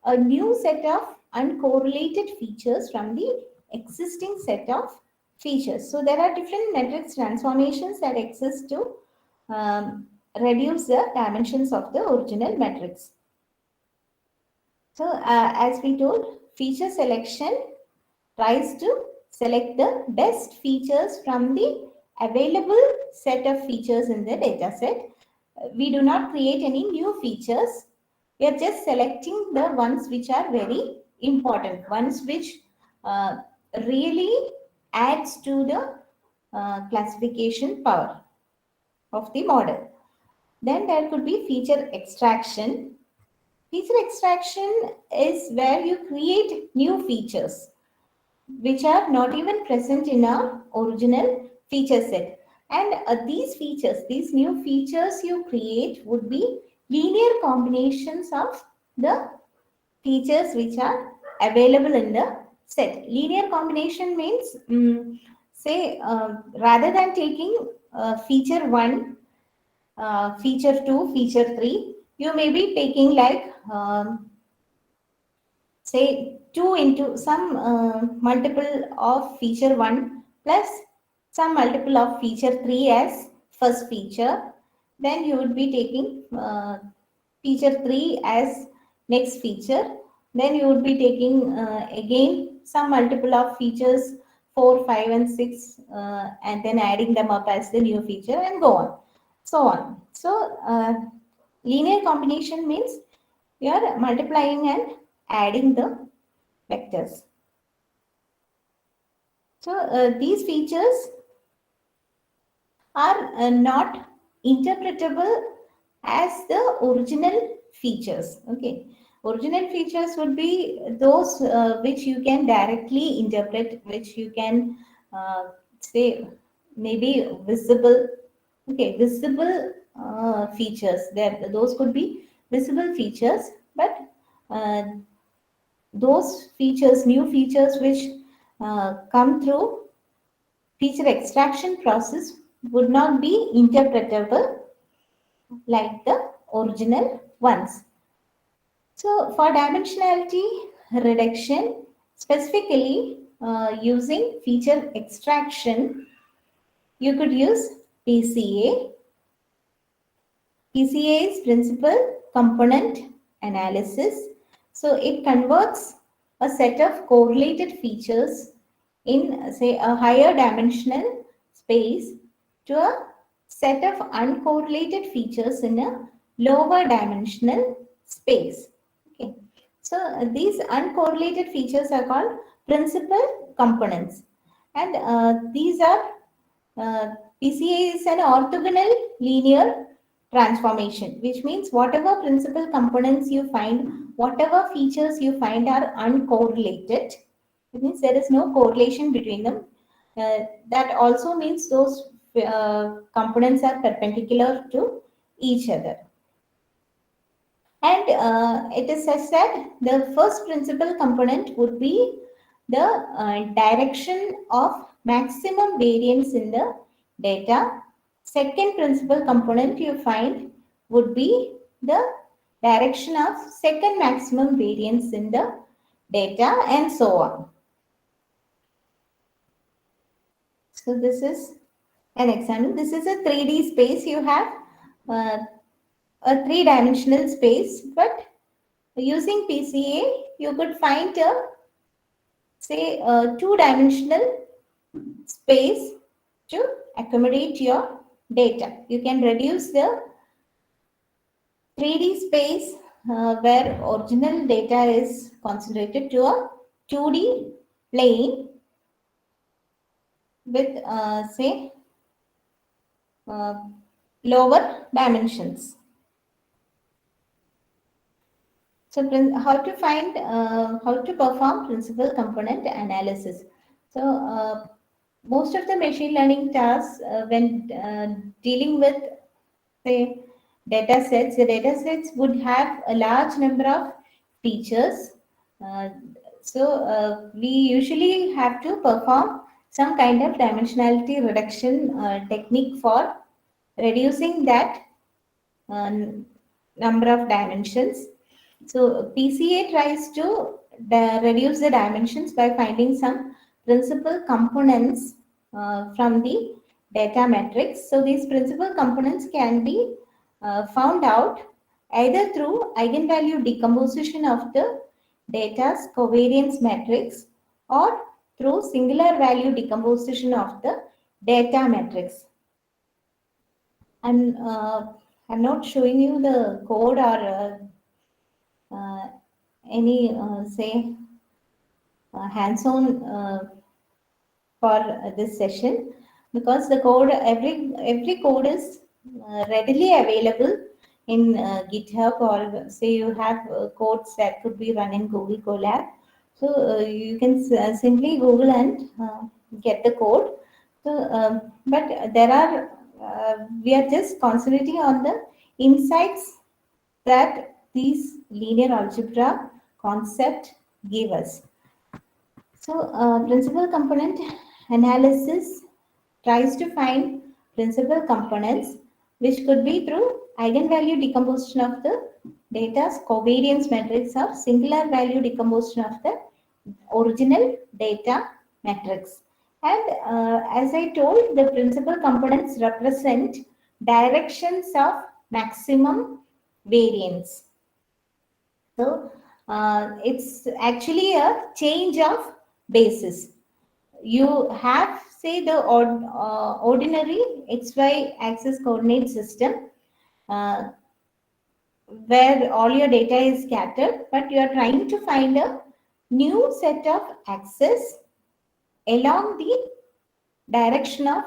B: a new set of uncorrelated features from the existing set of features. So there are different matrix transformations that exist to reduce the dimensions of the original matrix. So as we told, feature selection tries to select the best features from the available set of features in the data set. We do not create any new features. We are just selecting the ones which are very important, ones which really adds to the classification power of the model. Then there could be feature extraction. Feature extraction is where you create new features which are not even present in our original feature set. And these features, these new features you create would be linear combinations of the features which are available in the set. Linear combination means, say, rather than taking feature 1, feature 2, feature 3, you may be taking like say 2 into some multiple of feature 1 plus some multiple of feature 3 as first feature. Then you would be taking feature 3 as next feature. Then you would be taking again some multiple of features 4, 5 and 6 and then adding them up as the new feature and go on. so on. So linear combination means you are multiplying and adding the vectors. So these features are not interpretable as the original features. Okay, original features would be those which you can directly interpret, which you can say maybe visible. Okay, visible features. That those could be visible features, but uh, those features, new features which come through feature extraction process would not be interpretable like the original ones. So for dimensionality reduction, specifically using feature extraction, you could use PCA. PCA is principal component analysis. So it converts a set of correlated features in, say, a higher dimensional space to a set of uncorrelated features in a lower dimensional space. Okay. So these uncorrelated features are called principal components, and these are PCA is an orthogonal linear transformation, which means whatever principal components you find, whatever features you find are uncorrelated. It means there is no correlation between them. That also means those components are perpendicular to each other. And it is such that the first principal component would be the direction of maximum variance in the data. Second principal component you find would be the direction of second maximum variance in the data, and so on. So this is an example. This is a 3D space. You have uh, a three-dimensional space, but using PCA, you could find a, say, a two-dimensional space to accommodate your data. You can reduce the 3D space where original data is concentrated to a 2D plane with, say, uh, lower dimensions. So how to find, how to perform principal component analysis. So most of the machine learning tasks when dealing with, say, data sets, the data sets would have a large number of features. Uh, we usually have to perform some kind of dimensionality reduction technique for reducing that uh, number of dimensions. So PCA tries to reduce the dimensions by finding some principal components from the data matrix. So these principal components can be found out either through eigenvalue decomposition of the data's covariance matrix or through singular value decomposition of the data matrix. I'm not showing you the code or any say hands-on for this session, because the code, every code is readily available in GitHub, or say you have codes that could be run in Google Colab. So you can simply Google and get the code. So but there are we are just concentrating on the insights that these linear algebra concept give us. So principal component analysis tries to find principal components, which could be through eigenvalue decomposition of the data's covariance matrix or singular value decomposition of the original data matrix. And as I told, the principal components represent directions of maximum variance. So it's actually a change of basis. you have, say, the ordinary XY axis coordinate system uh, where all your data is scattered, but you are trying to find a new set of axes along the direction of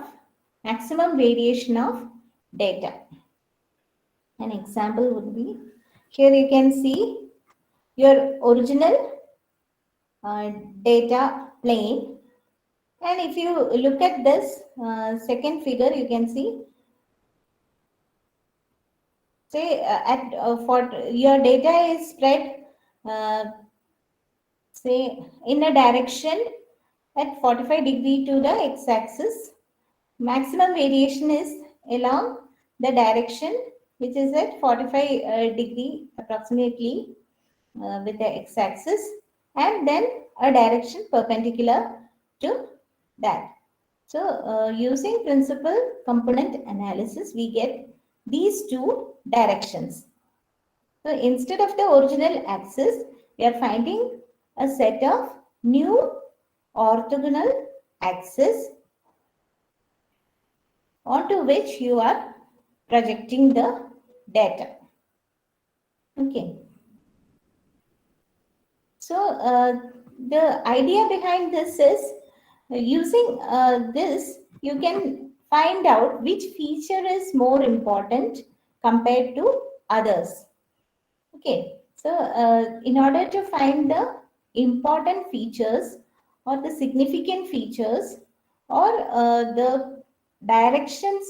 B: maximum variation of data. An example would be, here you can see your original data plane, and if you look at this second figure, you can see, say for your data is spread uh, say in a direction at 45 degree to the x-axis. Maximum variation is along the direction which is at 45 degree approximately with the x-axis, and then a direction perpendicular to that. So using principal component analysis, we get these two directions. So instead of the original axis, we are finding a set of new orthogonal axes onto which you are projecting the data. Okay. So the idea behind this is using this, you can find out which feature is more important compared to others. Okay. So in order to find the important features or the significant features or the directions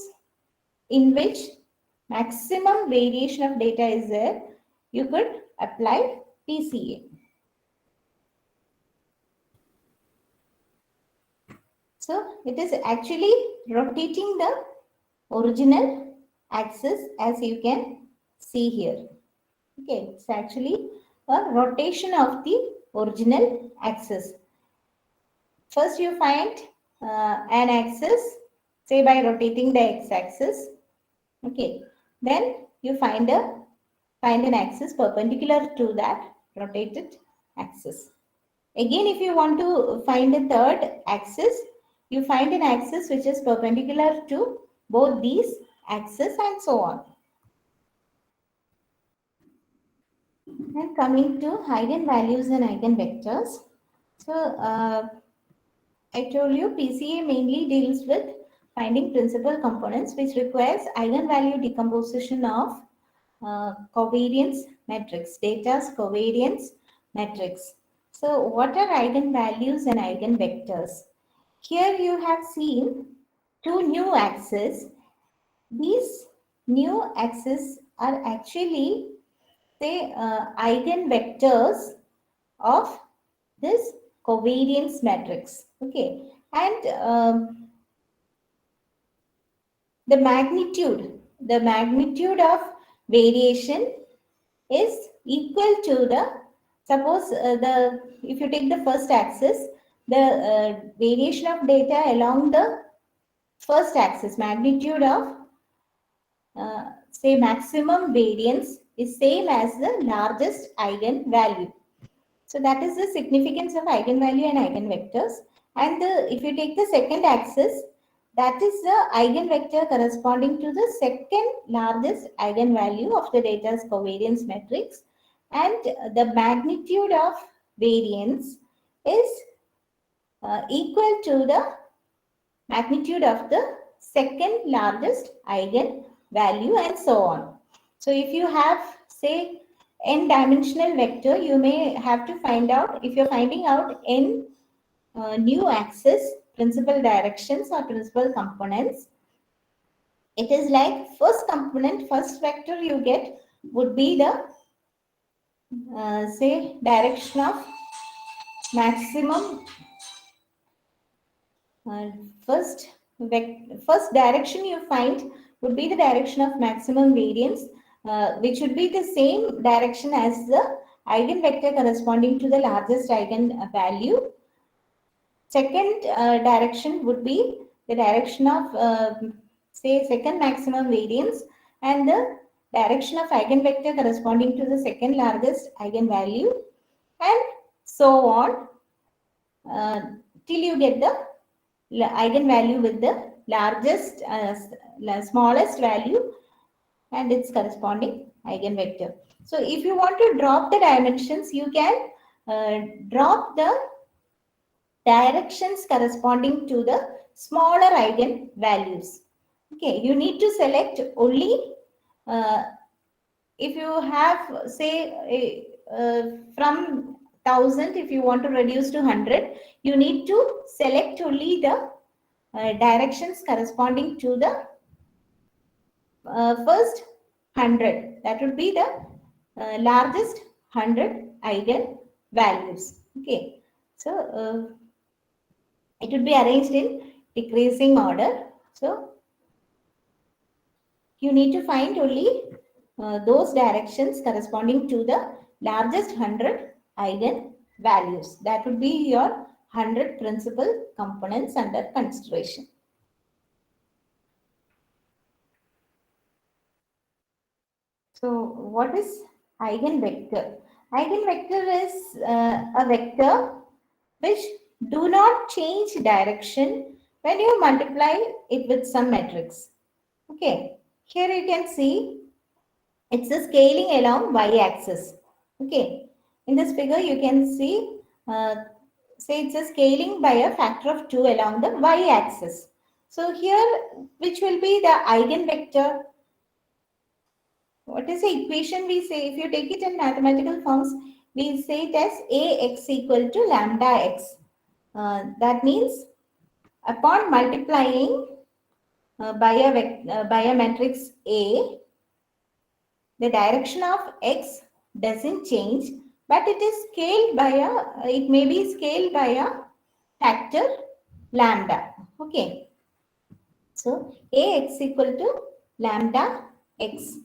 B: in which maximum variation of data is there, you could apply PCA. So it is actually rotating the original axis, as you can see here. Okay, it's actually a rotation of the original axis. First you find an axis, say by rotating the x-axis. Okay, then you find an axis perpendicular to that rotated axis. Again, if you want to find a third axis, you find an axis which is perpendicular to both these axes and so on. And coming to eigenvalues and eigenvectors. So, I told you PCA mainly deals with finding principal components, which requires eigenvalue decomposition of covariance matrix, data's covariance matrix. So what are eigenvalues and eigenvectors? Here you have seen two new axes. These new axes are actually, say, eigenvectors of this covariance matrix. Okay, and the magnitude of variation is equal to the, suppose if you take the first axis, the variation of data along the first axis, magnitude of say maximum variance is same as the largest eigenvalue. So that is the significance of eigenvalue and eigenvectors. And if you take the second axis, that is the eigenvector corresponding to the second largest eigenvalue of the data's covariance matrix. And the magnitude of variance is equal to the magnitude of the second largest eigenvalue, and so on. So if you have, say, n dimensional vector, you may have to find out, if you're finding out n new axis, principal directions or principal components, it is like first component, first vector you get would be the say direction of maximum first direction you find would be the direction of maximum variance, which would be the same direction as the eigenvector corresponding to the largest eigenvalue. Second direction would be the direction of say second maximum variance, and the direction of eigenvector corresponding to the second largest eigenvalue, and so on till you get the eigenvalue with the largest, smallest value and its corresponding eigenvector. So if you want to drop the dimensions, you can drop the directions corresponding to the smaller eigenvalues. Okay, you need to select only if you have, say, from 1000, if you want to reduce to 100, you need to select only the directions corresponding to the first 100. That would be the largest 100 eigen values. Okay, so it would be arranged in decreasing order. So you need to find only those directions corresponding to the largest 100 eigen values. That would be your 100 principal components under consideration. So what is eigenvector? Eigenvector is a vector which do not change direction when you multiply it with some matrix. Okay, here you can see it's a scaling along y-axis. Okay, in this figure you can see, say it's a scaling by a factor of 2 along the y-axis. So here, which will be the eigenvector? What is the equation we say? If you take it in mathematical forms, we say it as Ax equal to lambda x. That means upon multiplying by a matrix A, the direction of x doesn't change, but it is scaled by it may be scaled by a factor lambda. Okay. So Ax equal to lambda x.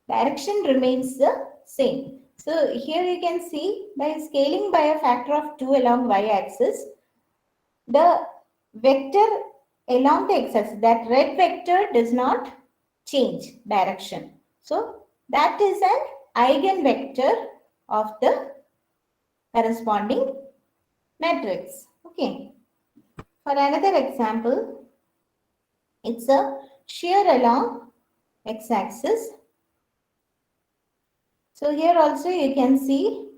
B: Direction remains the same. So here you can see by scaling by a factor of 2 along y-axis, the vector along the x-axis, that red vector does not change direction. So that is an eigenvector of the corresponding matrix. Okay. For another example, it's a shear along x-axis. So here also you can see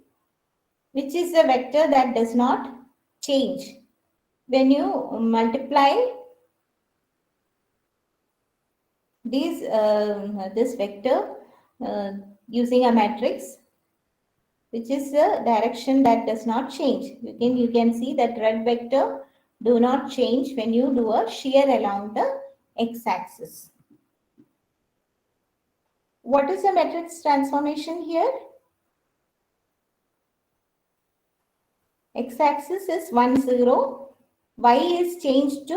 B: which is the vector that does not change when you multiply this vector using a matrix, which is the direction that does not change. You can see that red vector do not change when you do a shear along the x-axis. What is the matrix transformation here? X-axis is 1, 0. Y is changed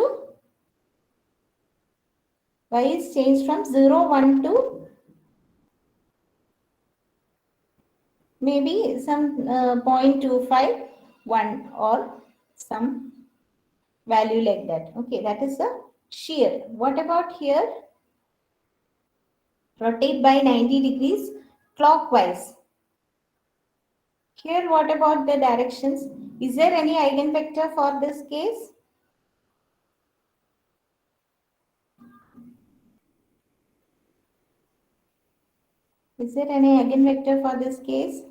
B: from 0, 1 to maybe some 0.25, 1 or some value like that. Okay, that is the shear. What about here? Rotate by 90 degrees clockwise. Here, what about the directions? Is there any eigenvector for this case? Is there any eigenvector for this case?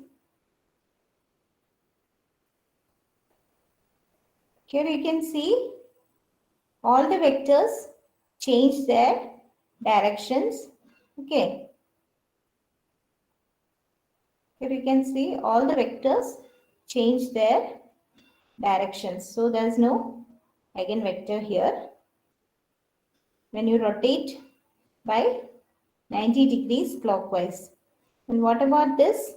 B: Here you can see all the vectors change their directions. Okay. Here you can see all the vectors change their directions. So there is no eigenvector here. When you rotate by 90 degrees clockwise. And what about this?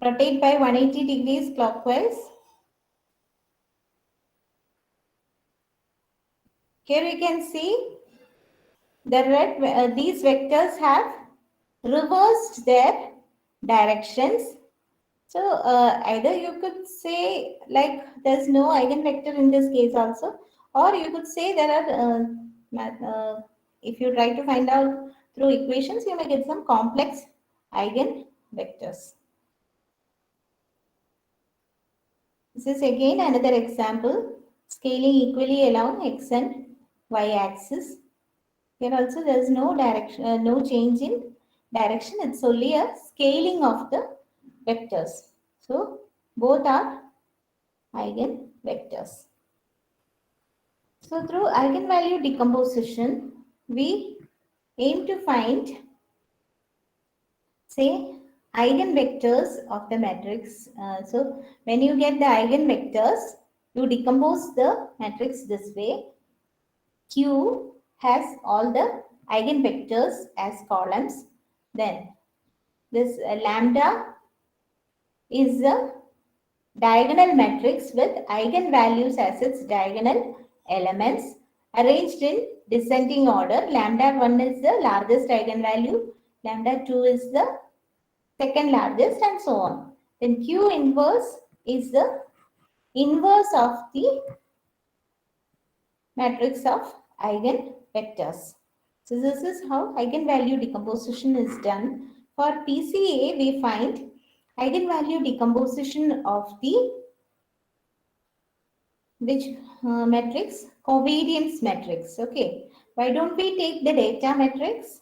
B: Rotate by 180 degrees clockwise. Here you can see the these vectors have reversed their directions. So either you could say like there's no eigenvector in this case also, or you could say there are, if you try to find out through equations, you may get some complex eigenvectors. This is again another example, scaling equally along x and y axis. Here also there is no direction, no change in direction. It's only a scaling of the vectors. So both are eigenvectors. So through eigenvalue decomposition, we aim to find, say, eigenvectors of the matrix. So when you get the eigenvectors, you decompose the matrix this way. Q has all the eigenvectors as columns. Then this lambda is a diagonal matrix with eigenvalues as its diagonal elements arranged in descending order. Lambda 1 is the largest eigenvalue, lambda 2 is the second largest, and so on. Then Q inverse is the inverse of the matrix of eigenvectors. So this is how eigenvalue decomposition is done. For PCA, we find eigenvalue decomposition of the which matrix? Covariance matrix. Okay. Why don't we take the data matrix?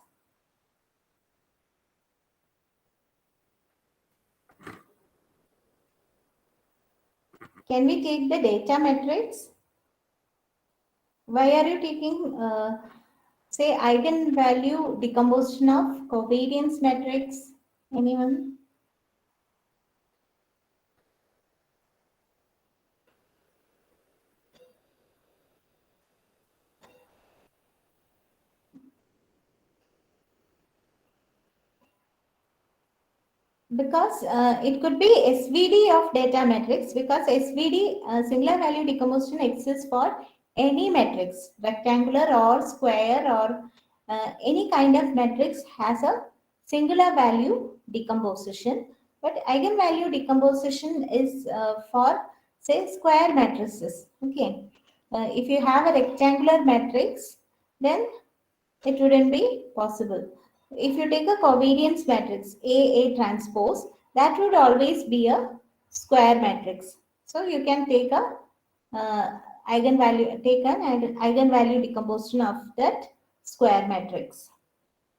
B: Can we take the data matrix? Why are you taking, say, eigenvalue decomposition of covariance matrix? Anyone? Because it could be SVD of data matrix, because SVD, singular value decomposition, exists for any matrix, rectangular or square or any kind of matrix has a singular value decomposition. But eigenvalue decomposition is for, say, square matrices. Okay. If you have a rectangular matrix, then it wouldn't be possible. If you take a covariance matrix A transpose, that would always be a square matrix. So you can take a eigenvalue decomposition of that square matrix.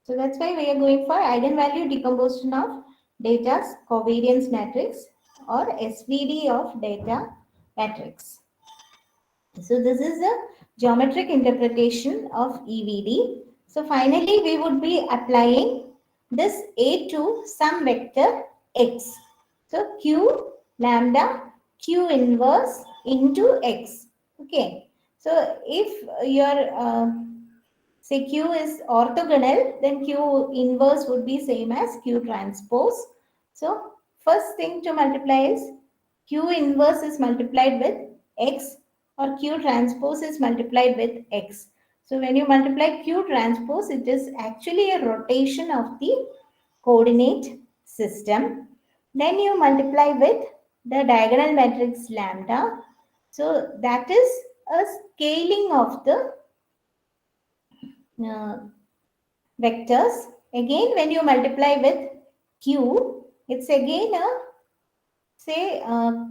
B: So that's why we are going for eigenvalue decomposition of data's covariance matrix or SVD of data matrix. So this is a geometric interpretation of EVD. So finally, we would be applying this A to some vector X. So Q lambda Q inverse into X. Okay. So if your say Q is orthogonal, then Q inverse would be same as Q transpose. So first thing to multiply is Q inverse is multiplied with X, or Q transpose is multiplied with X. So when you multiply Q transpose, it is actually a rotation of the coordinate system. Then you multiply with the diagonal matrix lambda. So that is a scaling of the vectors. Again, when you multiply with Q, it's again a, say,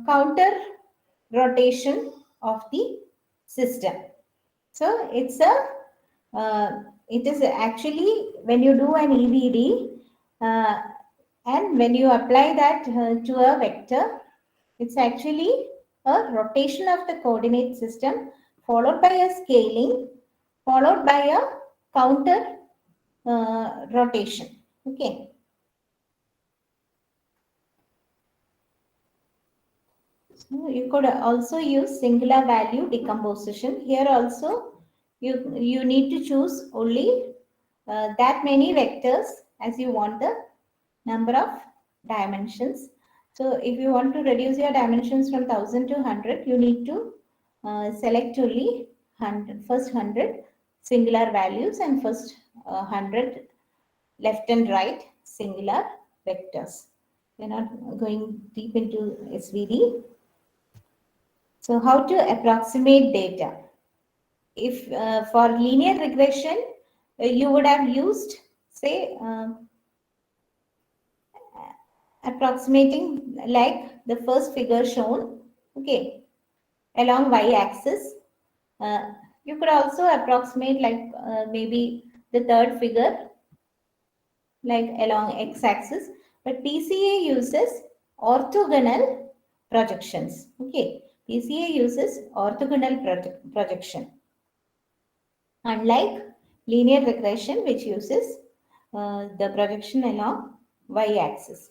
B: counter rotation of the system. So it's a, it is actually when you do an EVD and when you apply that to a vector, it's actually a rotation of the coordinate system followed by a scaling followed by a counter rotation. Okay. So you could also use singular value decomposition. Here also you need to choose only that many vectors as you want the number of dimensions. So if you want to reduce your dimensions from 1000 to 100, you need to select only 100, first 100 singular values and first 100 left and right singular vectors. We're not going deep into SVD. So how to approximate data? If for linear regression, you would have used, say, approximating like the first figure shown. Okay, along y-axis. You could also approximate like maybe the third figure like along x-axis, but PCA uses orthogonal projections. Okay, PCA uses orthogonal projection, unlike linear regression, which uses the projection along y-axis.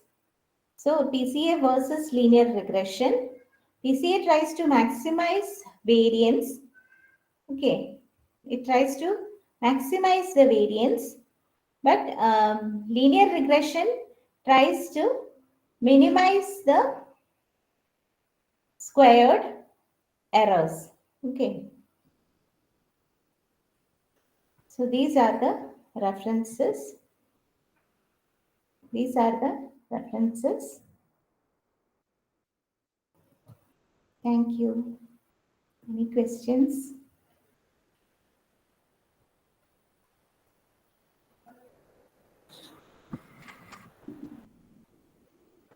B: So PCA versus linear regression. PCA tries to maximize variance. Okay, it tries to maximize the variance, but linear regression tries to minimize the squared errors. Okay, so these are the references. These are the references. Thank you. Any questions?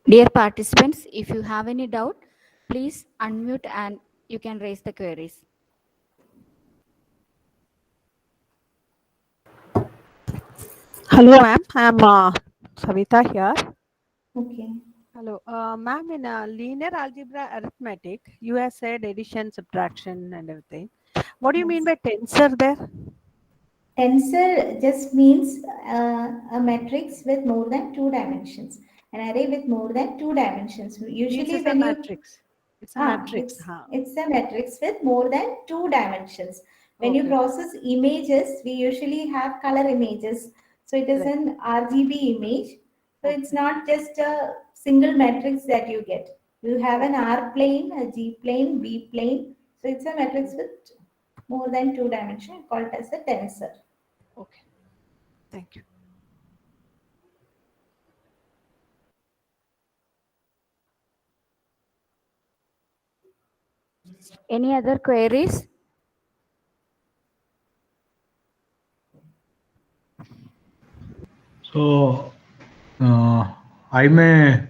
A: Dear participants, if you have any doubt, please unmute and you can raise the queries.
C: Hello, ma'am. I'm Savita here.
B: Okay.
C: Hello, ma'am. In linear algebra arithmetic, you have said addition, subtraction, and everything. What do you mean
B: Yes.
C: by tensor there?
B: Tensor just means a matrix with more than two dimensions. An array with more than two dimensions.
C: Means
B: Usually,
C: it's a
B: when you
C: matrix. It's a matrix. Huh.
B: it's a matrix with more than two dimensions. When you
C: Okay.
B: process images, we usually have color images. So it is
C: Right.
B: an RGB image. So it's
C: Okay.
B: not just a single matrix that you get. You have an R plane, a G plane, B plane. So it's a matrix with more than two dimensions called as a tensor.
C: Okay. Thank you.
A: Any other queries?
D: So, I may,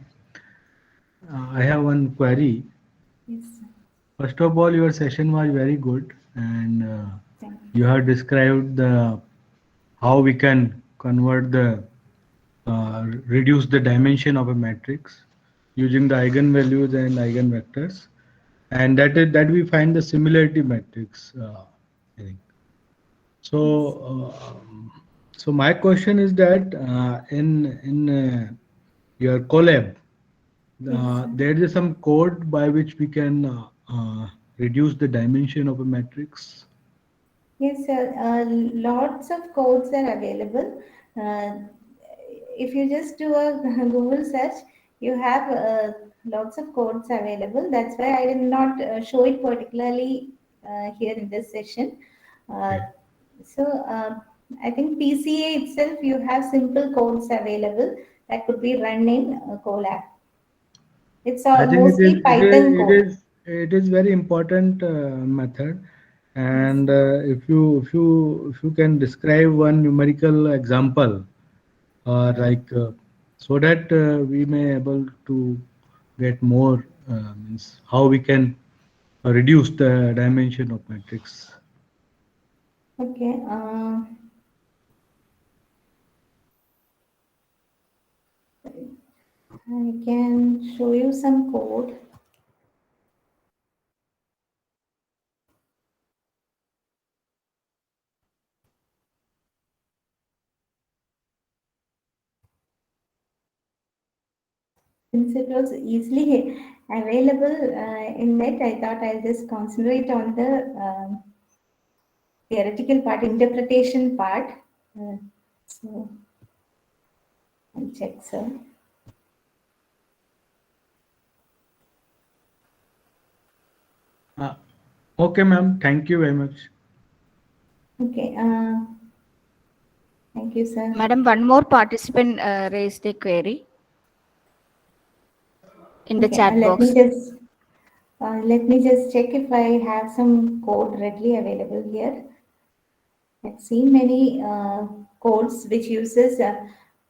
D: I have one query.
B: Yes.
D: First of all, your session was very good, and
B: Thank
D: you have described the how we can convert the reduce the dimension of a matrix using the eigenvalues and eigenvectors, and that we find the similarity matrix. I think so. So my question is that in your Colab,
B: Yes, sir.
D: there is some code by which we can reduce the dimension of a matrix.
B: Yes, sir. Lots of codes are available. Uh, if you just do a Google search, you have lots of codes available. That's why I did not show it particularly here in this session. Uh,
D: Okay.
B: so I think PCA itself, you have simple codes available that could be run in Colab. It's
D: I think
B: mostly Python code.
D: it is very important method,
B: Yes.
D: and if you can describe one numerical example, like so that we may able to get more means how we can reduce the dimension of matrix.
B: Okay. I can show you some code. Since it was easily available in net, I thought I'll just concentrate on the theoretical part, interpretation part. Uh, so I'll check, sir.
D: Uh, okay, ma'am. Thank you very much.
B: Okay. Thank you, sir.
A: Madam, one more participant raised a query in the
B: Okay.
A: chat box.
B: Let me just check if I have some code readily available here. I've seen many codes which uses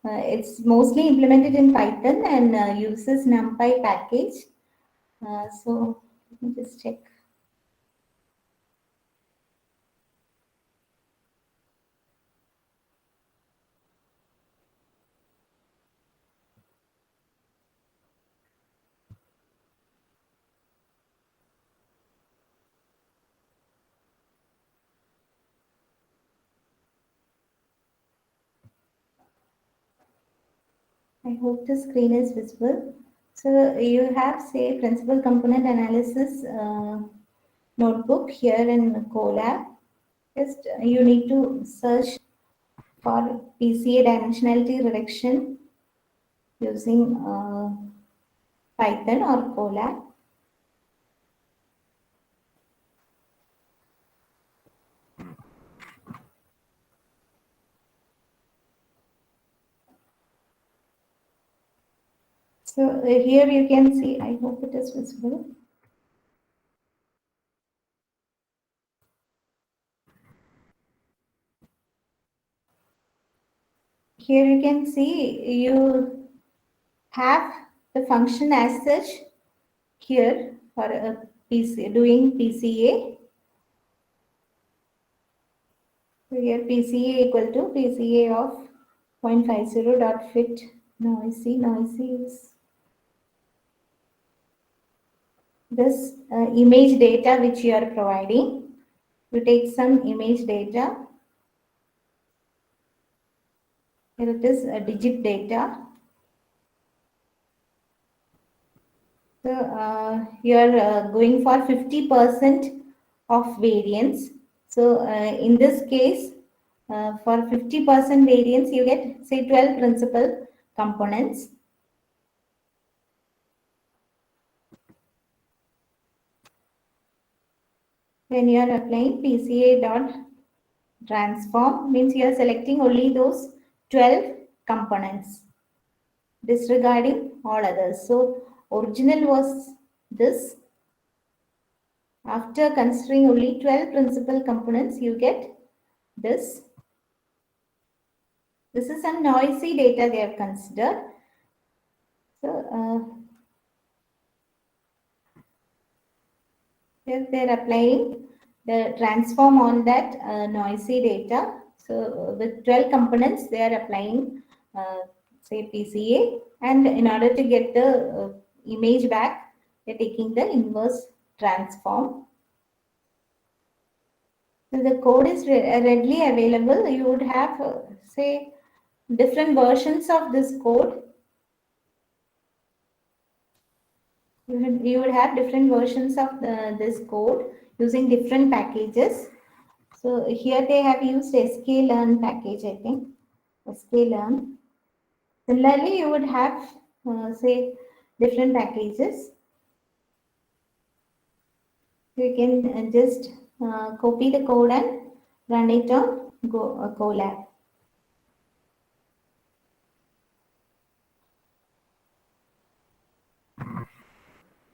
B: it's mostly implemented in Python and uses NumPy package. So Let me just check. I hope the screen is visible. So you have, say, principal component analysis notebook here in Colab. Just you need to search for PCA dimensionality reduction using Python or Colab. So here you can see, I hope it is visible. Here you can see you have the function as such here for a doing PCA. So here PCA equal to PCA of 0.50 dot fit noisy is this image data which you are providing. You take some image data. Here it is a digit data. So you are going for 50% of variance. So in this case, for 50% variance, you get say 12 principal components. When you are applying PCA dot transform, means you are selecting only those 12 components, disregarding all others. So original was this. After considering only 12 principal components, you get this. This is some noisy data they have considered. So here they are applying the transform on that noisy data. So with 12 components, they are applying say PCA, and in order to get the image back, they're taking the inverse transform. So the code is readily available. You would have say different versions of this code. You would have different versions of this code using different packages. So here they have used sklearn package, I think. Sklearn. Similarly, you would have say different packages. You can just copy the code and run it on Colab.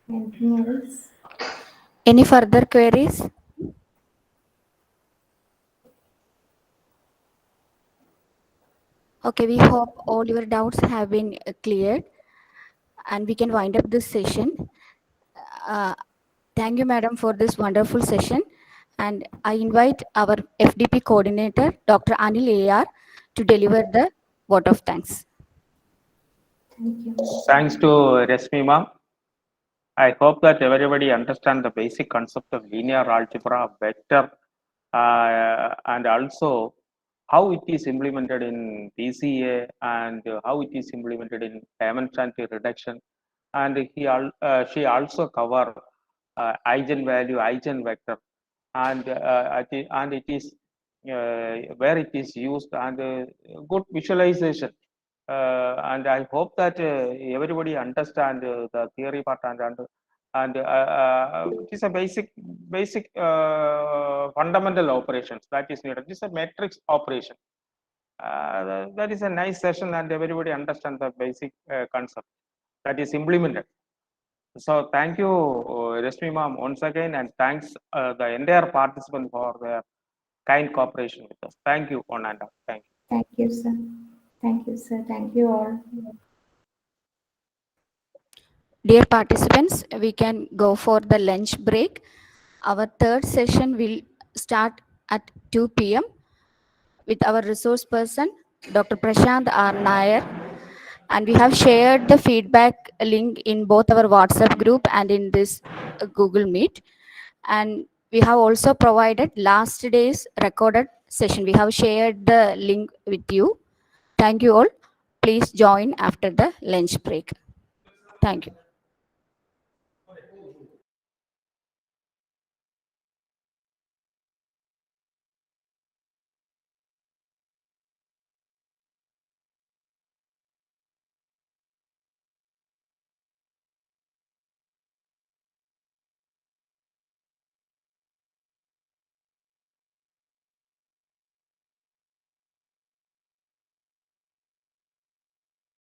B: Anything else?
A: Any further queries? Okay, we hope all your doubts have been cleared and we can wind up this session. Thank you, madam, for this wonderful session. And I invite our FDP coordinator, Dr. Anil AR, to deliver the vote of thanks.
B: Thank you.
E: Thanks to Resmi ma'am. I hope that everybody understand the basic concept of linear algebra better, and also how it is implemented in PCA and how it is implemented in dimensionality reduction. And she also cover eigenvalue, eigenvector, and it is where it is used, and good visualization. And I hope that everybody understand the theory part, and it is a basic fundamental operations that is needed. This is a matrix operation. That is a nice session, and everybody understand the basic concept that is implemented. So thank you, Resmi ma'am, once again, and thanks the entire participant for their kind cooperation with us. Thank you, on and on. Thank you.
B: Thank you, sir. Thank you, sir. Thank you all.
A: Dear participants, we can go for the lunch break. Our third session will start at 2 p.m. with our resource person, Dr. Prashant R. Nair. And we have shared the feedback link in both our WhatsApp group and in this Google Meet. And we have also provided last day's recorded session. We have shared the link with you. Thank you all. Please join after the lunch break. Thank you.